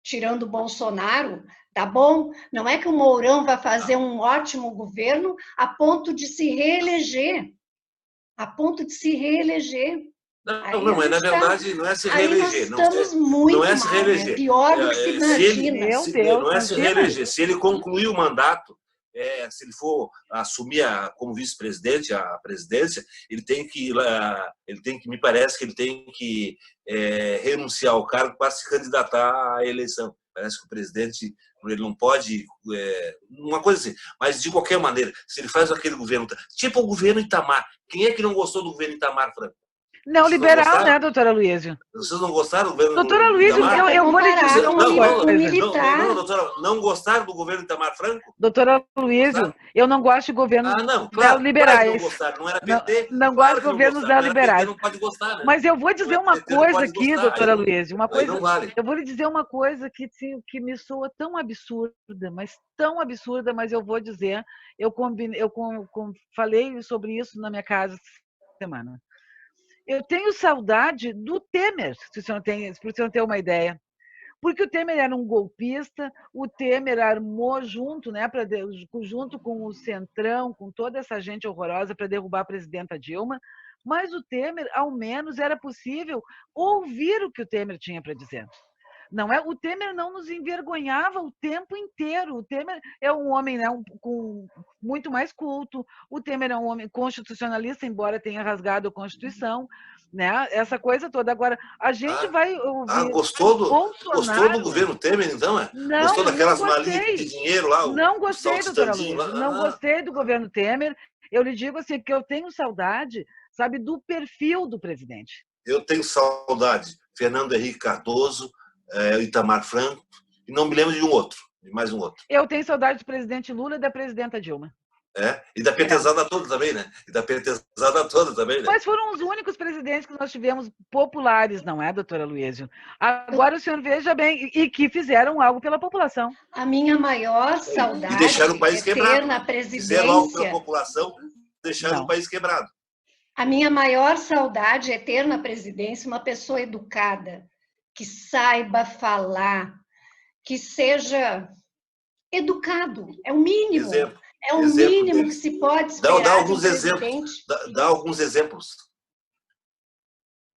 tirando o Bolsonaro, tá bom? Não é que o Mourão vai fazer um ótimo governo a ponto de se reeleger. A ponto de se reeleger. Não, mas na verdade não é se reeleger. Nós estamos muito não é se reeleger. Mal, pior do que se imagina. Não é se reeleger. Se ele concluir o mandato, se ele for assumir como vice-presidente a presidência, ele tem que, me parece que ele tem que renunciar ao cargo para se candidatar à eleição. Parece que o presidente ele não pode, uma coisa assim. Mas, de qualquer maneira, se ele faz aquele governo, tipo o governo Itamar, quem é que não gostou do governo Itamar, Franco? Neoliberal, né, doutora Luísio? Vocês não gostaram do governo doutora Luísio, eu vou lhe dizer uma coisa. Não, doutora, não gostaram do governo Itamar Franco? Doutora Luísio, eu não gosto de governos neoliberais. Não gostaram, não era PT. Não gosto de governos neoliberais. Não pode gostar, né? Mas eu vou dizer uma coisa aqui, doutora Luísio, vale. eu vou lhe dizer uma coisa que me soa tão absurda, mas eu vou dizer, eu falei sobre isso na minha casa essa semana. Eu tenho saudade do Temer, se o senhor tem uma ideia. Porque o Temer era um golpista, o Temer armou junto com o Centrão, com toda essa gente horrorosa para derrubar a presidenta Dilma, mas o Temer, ao menos, era possível ouvir o que o Temer tinha para dizer. Não é? O Temer não nos envergonhava o tempo inteiro. O Temer é um homem, né, com muito mais culto. O Temer é um homem constitucionalista, embora tenha rasgado a Constituição, né? Essa coisa toda. Agora, a gente vai ouvir. Gostou do governo Temer, então? Não, gostou daquelas malinhas de dinheiro lá? Não gostei, doutora Luísa. Não gostei do governo Temer. Eu lhe digo assim, que eu tenho saudade, sabe, do perfil do presidente. Eu tenho saudade. Fernando Henrique Cardoso, Itamar Franco, e não me lembro de mais um outro. Eu tenho saudade do presidente Lula e da presidenta Dilma. E da petezada toda também, né? Mas foram os únicos presidentes que nós tivemos populares, não é, doutora Luísio? Agora o senhor veja bem, e que fizeram algo pela população. A minha maior saudade e deixaram o país quebrado. Na presidência. Fizeram algo pela população, deixaram o país quebrado. A minha maior saudade é ter na presidência uma pessoa educada, que saiba falar, que seja educado, é o mínimo. É o mínimo que se pode esperar. Dá alguns exemplos.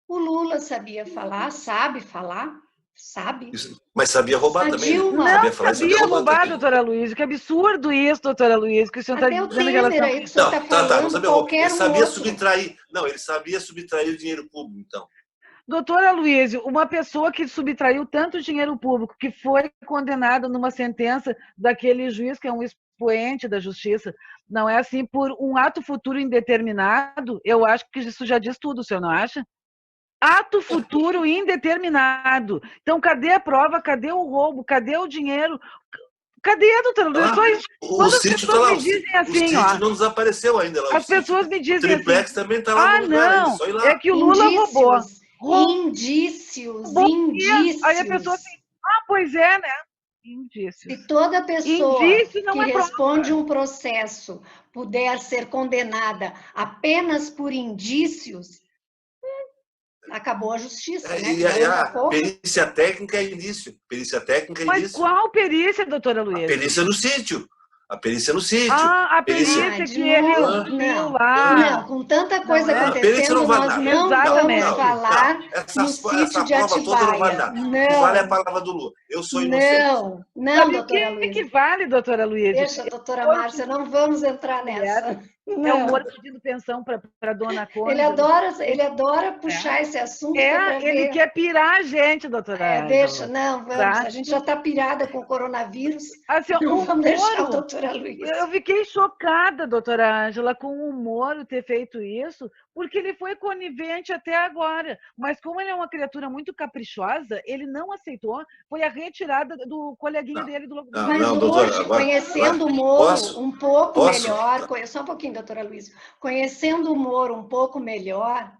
O Lula sabia falar, sabe falar, sabe. Mas sabia roubar também. Dilma, né? Não sabia roubar, doutora Luísa. Que absurdo isso, doutora Luísa, que o senhor está dizendo em relação... Aí que o senhor está falando, não sabia roubar. Ele sabia subtrair. Não, ele sabia subtrair o dinheiro público, então. Doutora Luísa, uma pessoa que subtraiu tanto dinheiro público, que foi condenada numa sentença daquele juiz que é um expoente da justiça, não é assim, por um ato futuro indeterminado, eu acho que isso já diz tudo, o senhor não acha? Ato futuro indeterminado. Então, cadê a prova? Cadê o roubo? Cadê o dinheiro? Cadê, doutora Luísa? O sítio está lá. Dizem assim, o sítio não desapareceu ainda. Lá, as pessoas me dizem assim. O triplex também está lá no lugar. Não, ainda, é que o Lula roubou. Indícios. Aí a pessoa assim, pois é, né? Indícios. Se toda pessoa que responde um processo puder ser condenada apenas por indícios, acabou a justiça, né? E a perícia técnica é indício. Mas qual perícia, doutora Luísa? A perícia no sítio. A perícia que ele viu lá. Não, com tanta coisa acontecendo, nós não vamos falar no sítio de Atibaia. Não vale a palavra do Lula. Eu sou inocente. Não, doutora Luísa. O que vale, doutora Luísa? Deixa, doutora Márcia, não vamos entrar nessa. É o Moro pedindo pensão para dona Conde. Ele adora puxar esse assunto. Ele quer pirar a gente, doutora. Deixa, não, vamos. Tá? A gente já está pirada com o coronavírus. Assim, não vamos deixar a doutora Luísa. Eu fiquei chocada, doutora Ângela, com o Moro ter feito isso, porque ele foi conivente até agora. Mas como ele é uma criatura muito caprichosa, ele não aceitou, foi a retirada do coleguinha dele do Mas hoje, conhecendo o Moro um pouco melhor, só um pouquinho, doutora Luísa, conhecendo o Moro um pouco melhor,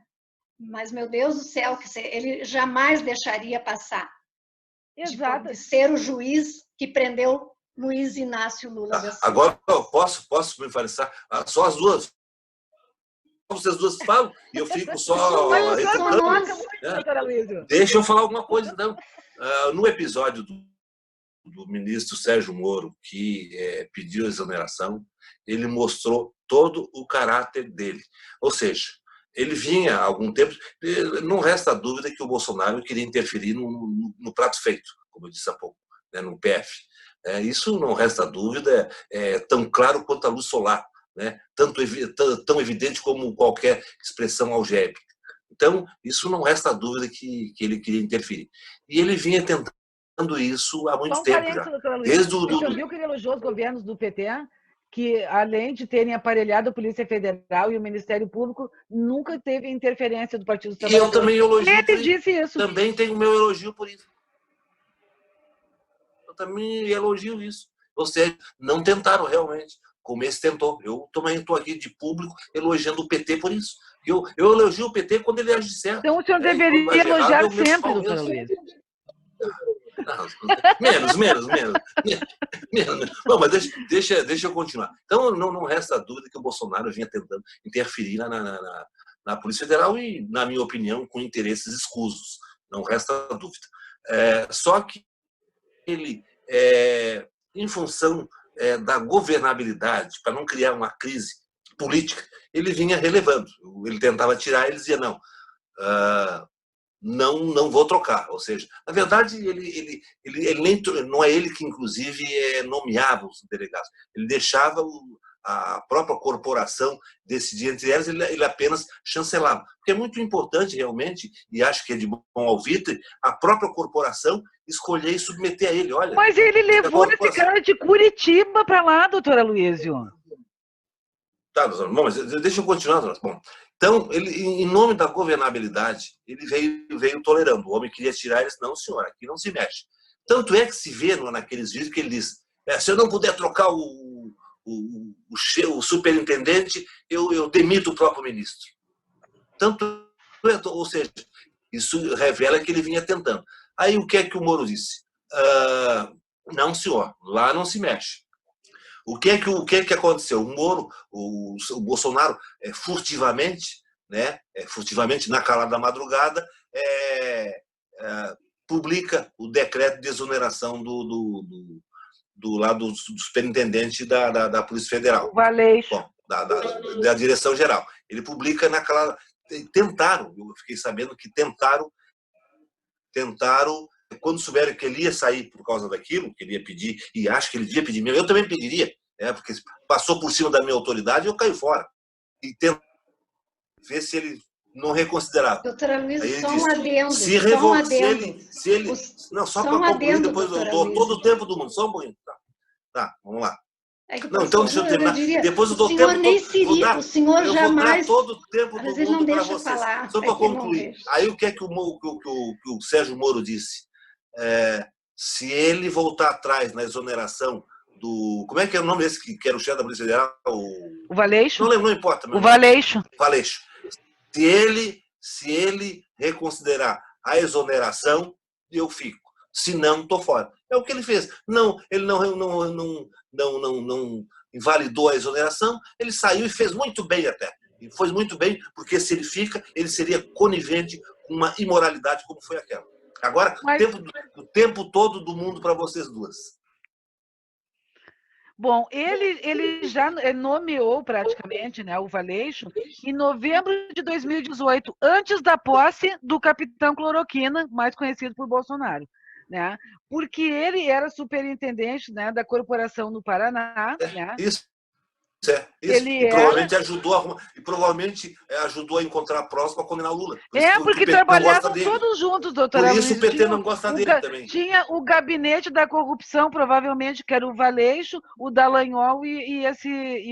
mas, meu Deus do céu, que ele jamais deixaria passar. Exato. De ser o juiz que prendeu Luiz Inácio Lula da Silva. Agora eu posso me enfarinhar. Só as duas. Vocês duas falam e eu fico só... Deixa eu falar alguma coisa, então. No episódio do ministro Sérgio Moro, que pediu exoneração, ele mostrou todo o caráter dele. Ou seja, ele vinha há algum tempo, não resta dúvida que o Bolsonaro queria interferir no prato feito, como eu disse há pouco, né, no PF. Isso não resta dúvida, é tão claro quanto a luz solar, né, tão evidente como qualquer expressão algébrica. Então, isso não resta dúvida que ele queria interferir. E ele vinha tentando isso há muito tempo já. Desde Você viu que ele elogiou os governos do PT, que, além de terem aparelhado a Polícia Federal e o Ministério Público, nunca teve interferência do Partido Trabalhador. E eu também elogio. Ele disse isso. Também tenho o meu elogio por isso. Eu também elogio isso. Ou seja, não tentaram realmente, como esse tentou. Eu também estou aqui de público elogiando o PT por isso. Eu elogio o PT quando ele age certo. Então o senhor deveria elogiar sempre, doutora Luiz. Menos. Bom, mas deixa eu continuar. Então, não resta dúvida que o Bolsonaro vinha tentando interferir na Polícia Federal e, na minha opinião, com interesses escusos. Não resta dúvida. Só que ele, em função da governabilidade, para não criar uma crise política, ele vinha relevando. Ele tentava tirar, ele dizia não. Não vou trocar. Ou seja, na verdade, ele nem, não é ele que, inclusive, nomeava os delegados. Ele deixava a própria corporação decidir entre elas, ele apenas chancelava. Porque é muito importante, realmente, e acho que é de bom alvitre, a própria corporação escolher e submeter a ele. Olha, mas ele levou esse cara de Curitiba para lá, doutora Luísio. Tá, bom, mas deixa eu continuar. Bom, então, ele, em nome da governabilidade, ele veio tolerando. O homem queria tirar, ele disse, não, senhor, aqui não se mexe. Tanto é que se vê naqueles vídeos que ele diz, se eu não puder trocar o superintendente, eu demito o próprio ministro. Ou seja, isso revela que ele vinha tentando. Aí o que é que o Moro disse? Não, senhor, lá não se mexe. O que é que aconteceu? O Moro, o Bolsonaro, furtivamente, né, furtivamente na calada da madrugada, publica o decreto de exoneração do superintendente da Polícia Federal. O Valeixo. Bom, da direção-geral. Ele publica naquela... Tentaram, eu fiquei sabendo que tentaram, quando souberam que ele ia sair por causa daquilo, que ele ia pedir, e acho que ele devia pedir mesmo, eu também pediria, porque passou por cima da minha autoridade, eu caio fora. E tento ver se ele não reconsiderava. Doutora Luiz, só um adendo. Se ele não, só para concluir, depois eu dou todo o tempo do mundo, só um pouquinho. Tá, vamos lá. Não, então deixa eu terminar. Depois eu dou tempo todo. O senhor jamais. Eu vou dar todo o tempo do mundo para vocês. Falar, só para concluir. Aí o que é que o Sérgio Moro disse? Se ele voltar atrás na exoneração do... Como é que é o nome desse que era o chefe da Polícia Federal? O Valeixo? Não lembro, não importa. O Valeixo. Valeixo. Se ele reconsiderar a exoneração, eu fico. Se não, estou fora. É o que ele fez. Não, ele não invalidou a exoneração, ele saiu e fez muito bem até. E foi muito bem, porque se ele fica, ele seria conivente com uma imoralidade como foi aquela. Agora, o tempo todo do mundo para vocês duas. Bom, ele já nomeou praticamente, né, o Valeixo em novembro de 2018, antes da posse do capitão Cloroquina, mais conhecido por Bolsonaro, né? Porque ele era superintendente, né, da corporação no Paraná. Né? Isso. Ele provavelmente ajudou a encontrar a próxima para condenar o Lula. Porque trabalhavam todos juntos, doutora. Por isso o PT não gosta dele também. Tinha o gabinete da corrupção, provavelmente, que era o Valeixo, o Dallagnol e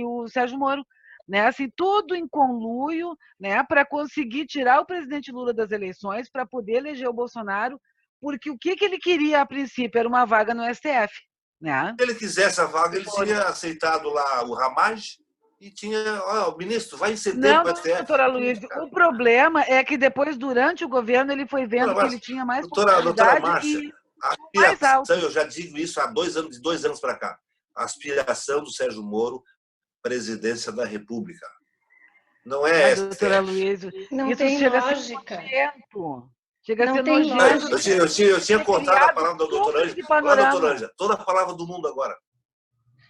o Sérgio Moro. Né? Assim, tudo em conluio, né, para conseguir tirar o presidente Lula das eleições, para poder eleger o Bolsonaro, porque o que ele queria, a princípio, era uma vaga no STF. Né? Se ele quisesse a vaga, ele tinha aceitado lá o Ramage e tinha, o ministro, vai em setembro para o STF. Doutora Luiz, o problema é que depois, durante o governo, ele foi vendo que ele tinha mais doutora Márcia, mais alto. Eu já digo isso há 2 anos, de 2 anos para cá. A aspiração do Sérgio Moro, presidência da República. Não é STF. Doutora Luiz, não tem lógica. Chega a ser nojento. Eu tinha contado a palavra da doutora Ângela. Toda a palavra do mundo agora.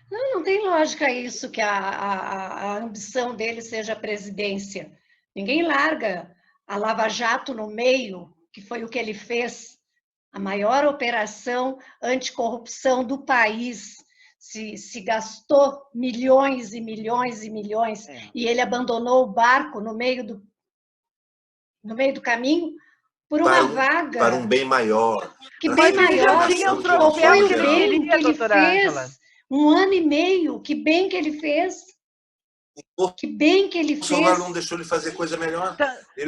Não tem lógica isso, que a ambição dele seja a presidência. Ninguém larga a Lava Jato no meio, que foi o que ele fez, a maior operação anticorrupção do país. Se gastou milhões e milhões e milhões, e ele abandonou o barco no meio do caminho por uma vaga. Para um bem maior. Que bem maior. Qual foi o bem que ele fez? 1 ano e meio, que bem que ele fez? Que bem que ele fez. O Bolsonaro não deixou ele fazer coisa melhor.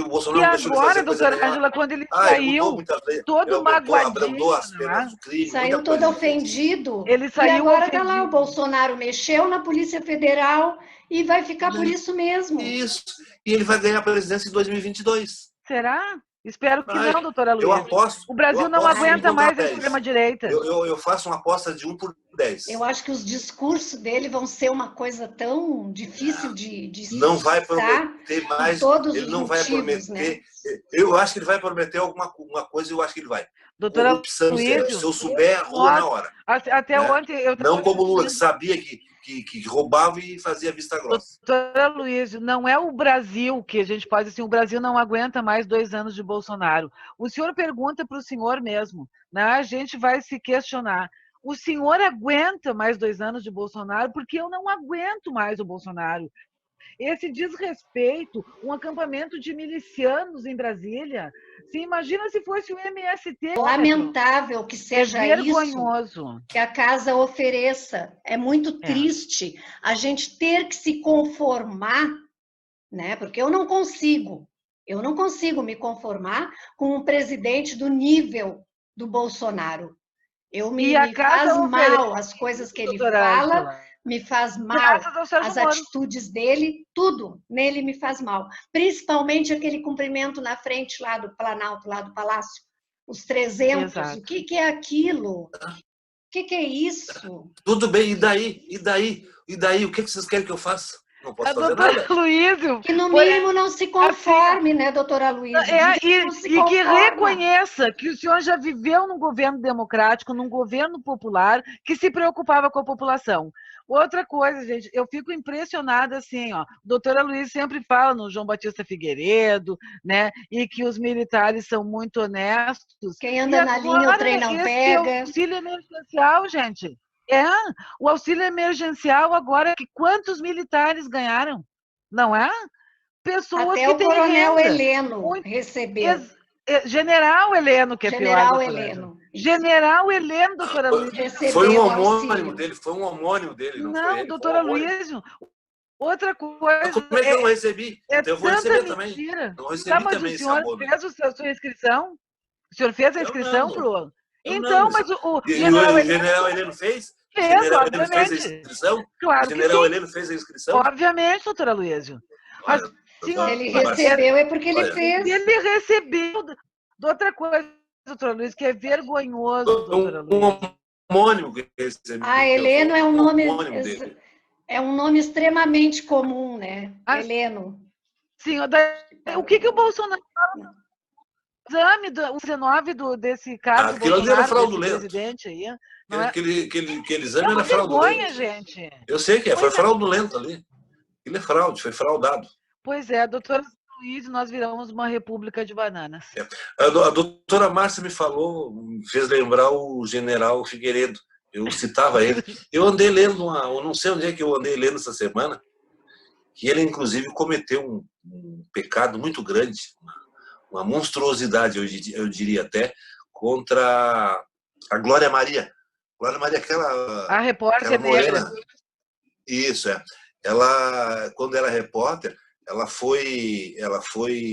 O Bolsonaro e não deixou ele fazer coisa melhor. Doutora Ângela, quando ele saiu, todo magoadinho, as penas do crime, saiu todo ofendido. Ele saiu e agora ofendido. Tá lá, o Bolsonaro mexeu na Polícia Federal e vai ficar por isso mesmo. Isso. E ele vai ganhar a presidência em 2022. Será? Espero que não, doutora Luísa. Eu aposto. O Brasil não aguenta mais a extrema-direita. Eu faço uma aposta de 1 por 10. Eu acho que os discursos dele vão ser uma coisa tão difícil de não vai prometer mais. Todos ele os não motivos, vai prometer. Né? Eu acho que ele vai prometer alguma coisa e eu acho que ele vai. Doutora Luísa, se eu souber, ou na hora. Até ontem eu não como o Lula, que sabia que roubava e fazia vista grossa. Doutora Luísa, não é o Brasil que a gente pode assim, o Brasil não aguenta mais 2 anos de Bolsonaro. O senhor pergunta para o senhor mesmo, né? A gente vai se questionar. O senhor aguenta mais 2 anos de Bolsonaro? Porque eu não aguento mais o Bolsonaro. Esse desrespeito, um acampamento de milicianos em Brasília. Se imagina se fosse o MST. Lamentável que seja vergonhoso. Isso que a casa ofereça. É muito triste a gente ter que se conformar, né? Porque eu não consigo me conformar com um presidente do nível do Bolsonaro. Me faz mal as coisas que ele fala. Me faz mal as atitudes dele, tudo nele me faz mal. Principalmente aquele cumprimento na frente lá do Planalto, lá do Palácio, os 300. Exato. O que é aquilo? O que é isso? Tudo bem, e daí? O que vocês querem que eu faça? Não posso fazer nada. Luísa, que no mínimo não se conforme, assim, né, doutora Luísa? E que reconheça que o senhor já viveu num governo democrático, num governo popular, que se preocupava com a população. Outra coisa, gente, eu fico impressionada assim, ó. A doutora Luísa sempre fala no João Batista Figueiredo, né? E que os militares são muito honestos. Quem anda na linha, o trem não pega. O auxílio emergencial, gente. O auxílio emergencial agora, que quantos militares ganharam? Não é? Pessoas até que têm o coronel renda. Heleno recebeu. General Heleno, que é General pior. Heleno. General Heleno, doutora Luísa. Foi um homônimo dele, não foi ele. Doutora Luísa. Outra coisa. Como é que eu não recebi? Eu vou receber mentira. também. Não recebi também. O senhor fez a sua inscrição? O senhor fez a inscrição, Pro? Então, mas o General Heleno fez? General Heleno fez a inscrição? Claro o General Heleno fez a inscrição? Obviamente, doutora Luísa. Mas se ele recebeu, é porque ele fez. Ele recebeu. Outra coisa, doutora Luísa, que é vergonhoso, doutora Luísa. Um homônimo que recebeu. Heleno é um nome... É um nome extremamente comum, né? Heleno. Sim, o que o Bolsonaro fala? Exame do 19 desse caso aquilo ali era fraudulento. Presidente aí. Aquele exame era fraudulento. Vergonha, gente. Eu sei que foi fraudulento ali. Aquilo é fraude, foi fraudado. Pois é, doutora Luísa, nós viramos uma república de bananas. A doutora Márcia me falou, me fez lembrar o general Figueiredo. Eu citava ele. Eu andei lendo, eu não sei onde é que eu andei lendo essa semana, que ele, inclusive, cometeu um pecado muito grande, uma monstruosidade, eu diria até, contra a Glória Maria. Glória Maria, a repórter negra. Isso, é. Ela, quando era repórter, ela foi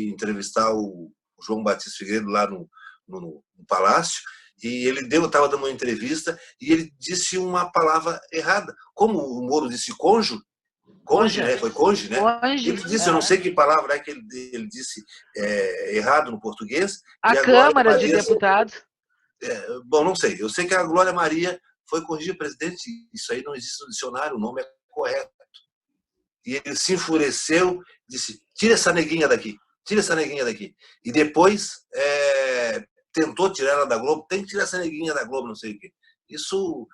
entrevistar o João Batista Figueiredo lá no Palácio, e ele estava dando uma entrevista e ele disse uma palavra errada. Como o Moro disse cônjuge, né? Foi cônjuge, né? Ele disse, eu não sei que palavra é que ele disse errado no português. A Câmara de Deputados. Bom, não sei. Eu sei que a Glória Maria foi corrigir, presidente. Isso aí não existe no dicionário, o nome é correto. E ele se enfureceu, disse, tira essa neguinha daqui. E depois tentou tirar ela da Globo, tem que tirar essa neguinha da Globo, não sei o quê. Isso,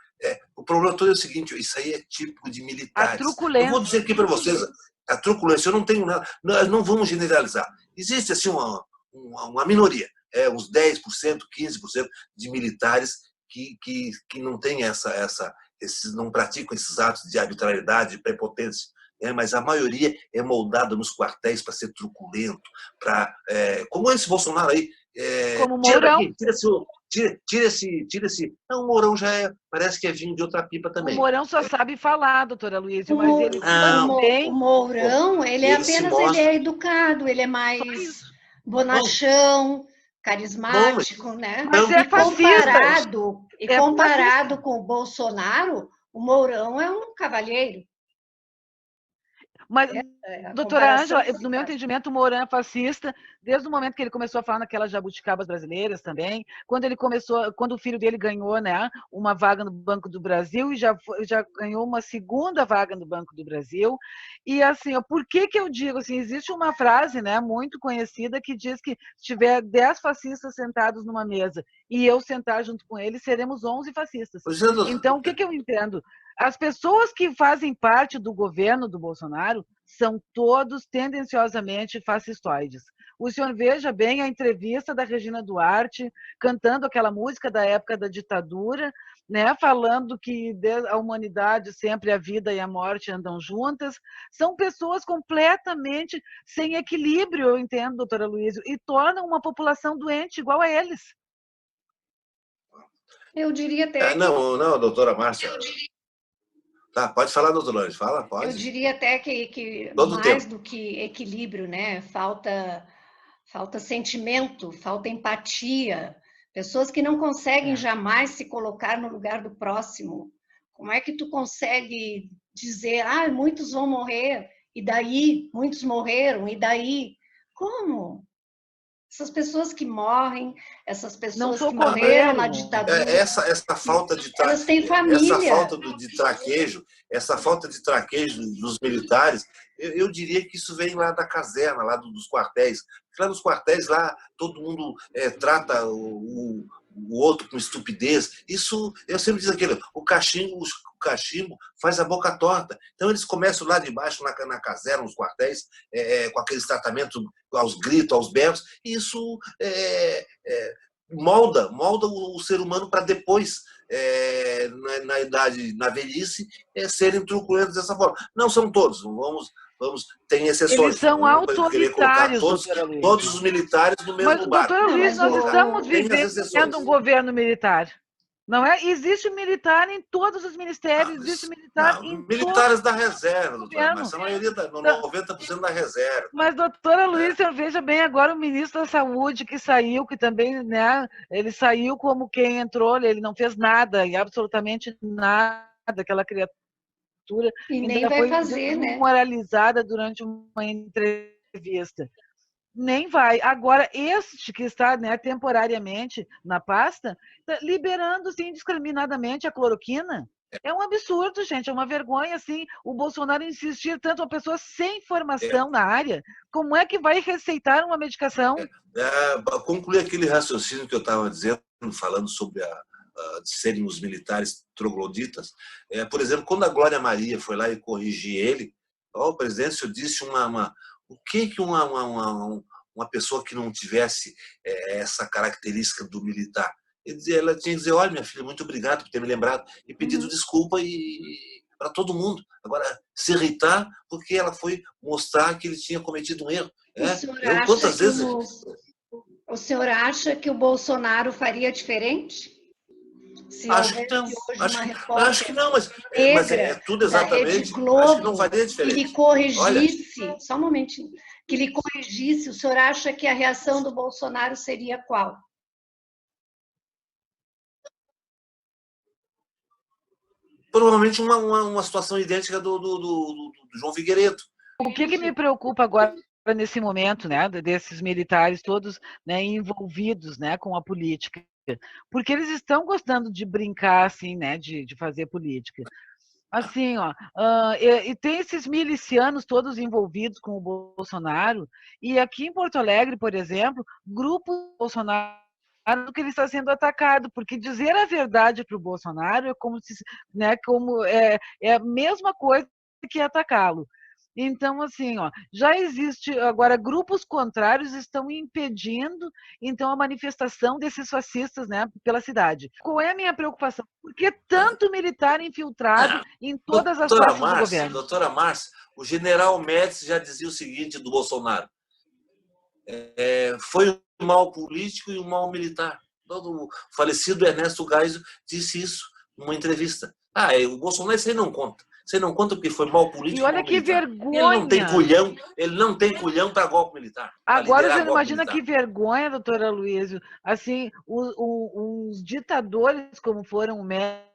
o problema todo é o seguinte, isso aí é típico de militares. A truculência. Eu vou dizer aqui para vocês, A truculência, eu não tenho nada. Não vamos generalizar. Existe assim uma minoria, uns 10%, 15% de militares que não têm não praticam esses atos de arbitrariedade, de prepotência. Mas a maioria é moldada nos quartéis para ser truculento, como esse Bolsonaro aí. Como Mourão. Tira esse. Não, o Mourão parece que é vinho de outra pipa também. O Mourão só sabe falar, doutora Luísa, mas ele o Mourão, ele é educado, ele é mais bonachão, carismático, né? Mas é fascista. Comparado com o Bolsonaro, o Mourão é um cavalheiro. Mas, doutora Ângela, no meu entendimento, o Mourão é fascista desde o momento que ele começou a falar naquelas jabuticabas brasileiras também, quando o filho dele ganhou, né, uma vaga no Banco do Brasil e já ganhou uma segunda vaga no Banco do Brasil. E assim, por que eu digo assim, existe uma frase, né, muito conhecida que diz que se tiver 10 fascistas sentados numa mesa e eu sentar junto com eles, seremos 11 fascistas. Então, o que eu entendo? As pessoas que fazem parte do governo do Bolsonaro são todos tendenciosamente fascistoides. O senhor veja bem a entrevista da Regina Duarte, cantando aquela música da época da ditadura, né, falando que a humanidade sempre, a vida e a morte andam juntas. São pessoas completamente sem equilíbrio, eu entendo, doutora Luísa, e tornam uma população doente igual a eles. Eu diria até Não, doutora Márcia. Tá, pode falar, doutor Lange, pode. Eu diria até que mais do que equilíbrio, né? Falta sentimento, falta empatia. Pessoas que não conseguem jamais se colocar no lugar do próximo. Como é que tu consegue dizer, muitos vão morrer, e daí? Muitos morreram, e daí? Como? Essas pessoas que morrem, essas pessoas que morreram na ditadura. Essa falta de elas têm família. Essa falta essa falta de traquejo dos militares, eu diria que isso vem lá da caserna, lá dos quartéis. Lá nos quartéis, lá todo mundo trata o outro com estupidez. Isso, eu sempre digo aquilo, o cachimbo faz a boca torta. Então, eles começam lá de baixo, na caserna, nos quartéis, com aqueles tratamentos aos gritos, aos berros. E isso molda o ser humano para depois, na idade, na velhice, serem truculentos dessa forma. Não são todos, tem exceções. Eles são autoritários, todos os militares no mesmo barco. Doutora Luiz, nós estamos vivendo um governo militar. Não é? Existe militar em todos os ministérios, existe militar em militares da reserva, doutora, mas a maioria, 90% da reserva. Mas, doutora Luísa, veja bem agora o ministro da Saúde que saiu, que também, né, ele saiu como quem entrou, ele não fez nada, e absolutamente nada, aquela criatura. E nem vai fazer, né? Moralizada durante uma entrevista. Nem vai. Agora, este que está, né, temporariamente na pasta, tá liberando assim, indiscriminadamente a cloroquina. É um absurdo, gente, é uma vergonha assim, o Bolsonaro insistir tanto uma pessoa sem formação na área. Como é que vai receitar uma medicação? Concluir aquele raciocínio que eu estava dizendo, falando sobre de serem os militares trogloditas. Por exemplo, quando a Glória Maria foi lá e corrigir ele, o presidente, o senhor disse o que uma pessoa que não tivesse essa característica do militar? Ela tinha que dizer, olha, minha filha, muito obrigado por ter me lembrado, e pedido desculpa para todo mundo. Agora, se irritar porque ela foi mostrar que ele tinha cometido um erro. O senhor acha que o Bolsonaro faria diferente? Acho que não, mas é tudo exatamente. Globo, acho que não faria diferente. Que ele corrigisse, só um momentinho, que ele corrigisse, o senhor acha que a reação do Bolsonaro seria qual? Provavelmente uma situação idêntica do João Figueiredo. O que me preocupa agora nesse momento, né, desses militares todos, né, envolvidos, né, com a política? Porque eles estão gostando de brincar, assim, né, de fazer política. Assim, e tem esses milicianos todos envolvidos com o Bolsonaro, e aqui em Porto Alegre, por exemplo, grupo Bolsonaro que ele está sendo atacado, porque dizer a verdade para o Bolsonaro é como se, né, é a mesma coisa que atacá-lo. Então, assim, ó, já existe, agora, grupos contrários estão impedindo, então, a manifestação desses fascistas, né, pela cidade. Qual é a minha preocupação? Por que tanto militar infiltrado em todas as pastas do governo? Doutora Márcia, o general Médici já dizia o seguinte do Bolsonaro: foi um mal político e um mal militar. O falecido Ernesto Geisel disse isso numa entrevista. O Bolsonaro, isso aí não conta. Você não conta porque foi mal político. E olha que militar. vergonha! Ele não tem culhão para golpe militar. Agora você não imagina que vergonha, doutora Luísio, assim, os ditadores como foram o Médici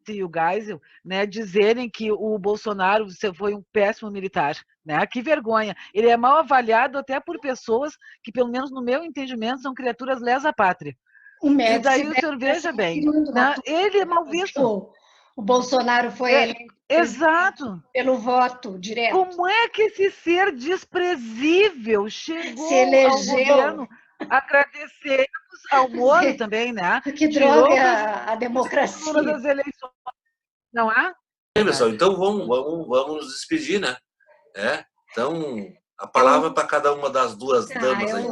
e o Geisel, né, dizerem que o Bolsonaro foi um péssimo militar, né? Que vergonha! Ele é mal avaliado até por pessoas que, pelo menos no meu entendimento, são criaturas lesa pátria. E daí o senhor veja bem, né? Ele é mal visto. O Bolsonaro foi eleito pelo voto direto. Como é que esse ser desprezível chegou ao governo? Agradecemos ao Moro também, né? Que droga a democracia. Das eleições. Não há? Pessoal, então vamos nos despedir, né? Então, a palavra para cada uma das duas damas aí.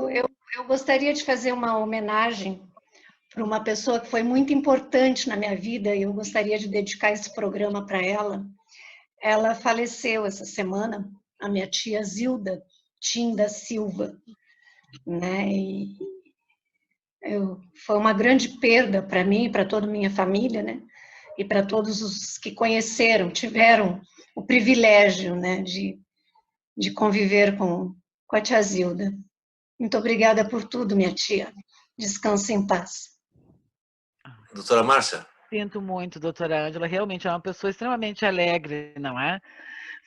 Eu gostaria de fazer uma homenagem para uma pessoa que foi muito importante na minha vida e eu gostaria de dedicar esse programa para ela. Ela faleceu essa semana, a minha tia Zilda Tim da Silva, né? Foi uma grande perda para mim e para toda a minha família, né? E para todos os que conheceram, tiveram o privilégio, né, de conviver com a tia Zilda. Muito obrigada por tudo, minha tia. Descanse em paz. Doutora Márcia? Sinto muito, doutora Ângela. Realmente é uma pessoa extremamente alegre, não é?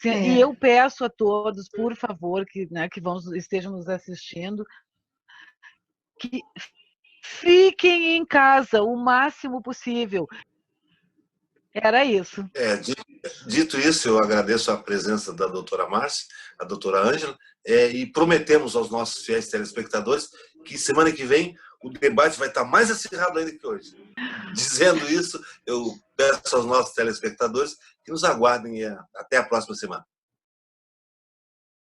E eu peço a todos, por favor, que estejam nos assistindo, que fiquem em casa o máximo possível. Era isso. Dito isso, eu agradeço a presença da doutora Márcia, a doutora Ângela, e prometemos aos nossos fiéis telespectadores que semana que vem o debate vai estar mais acirrado ainda que hoje. Dizendo isso, eu peço aos nossos telespectadores que nos aguardem até a próxima semana.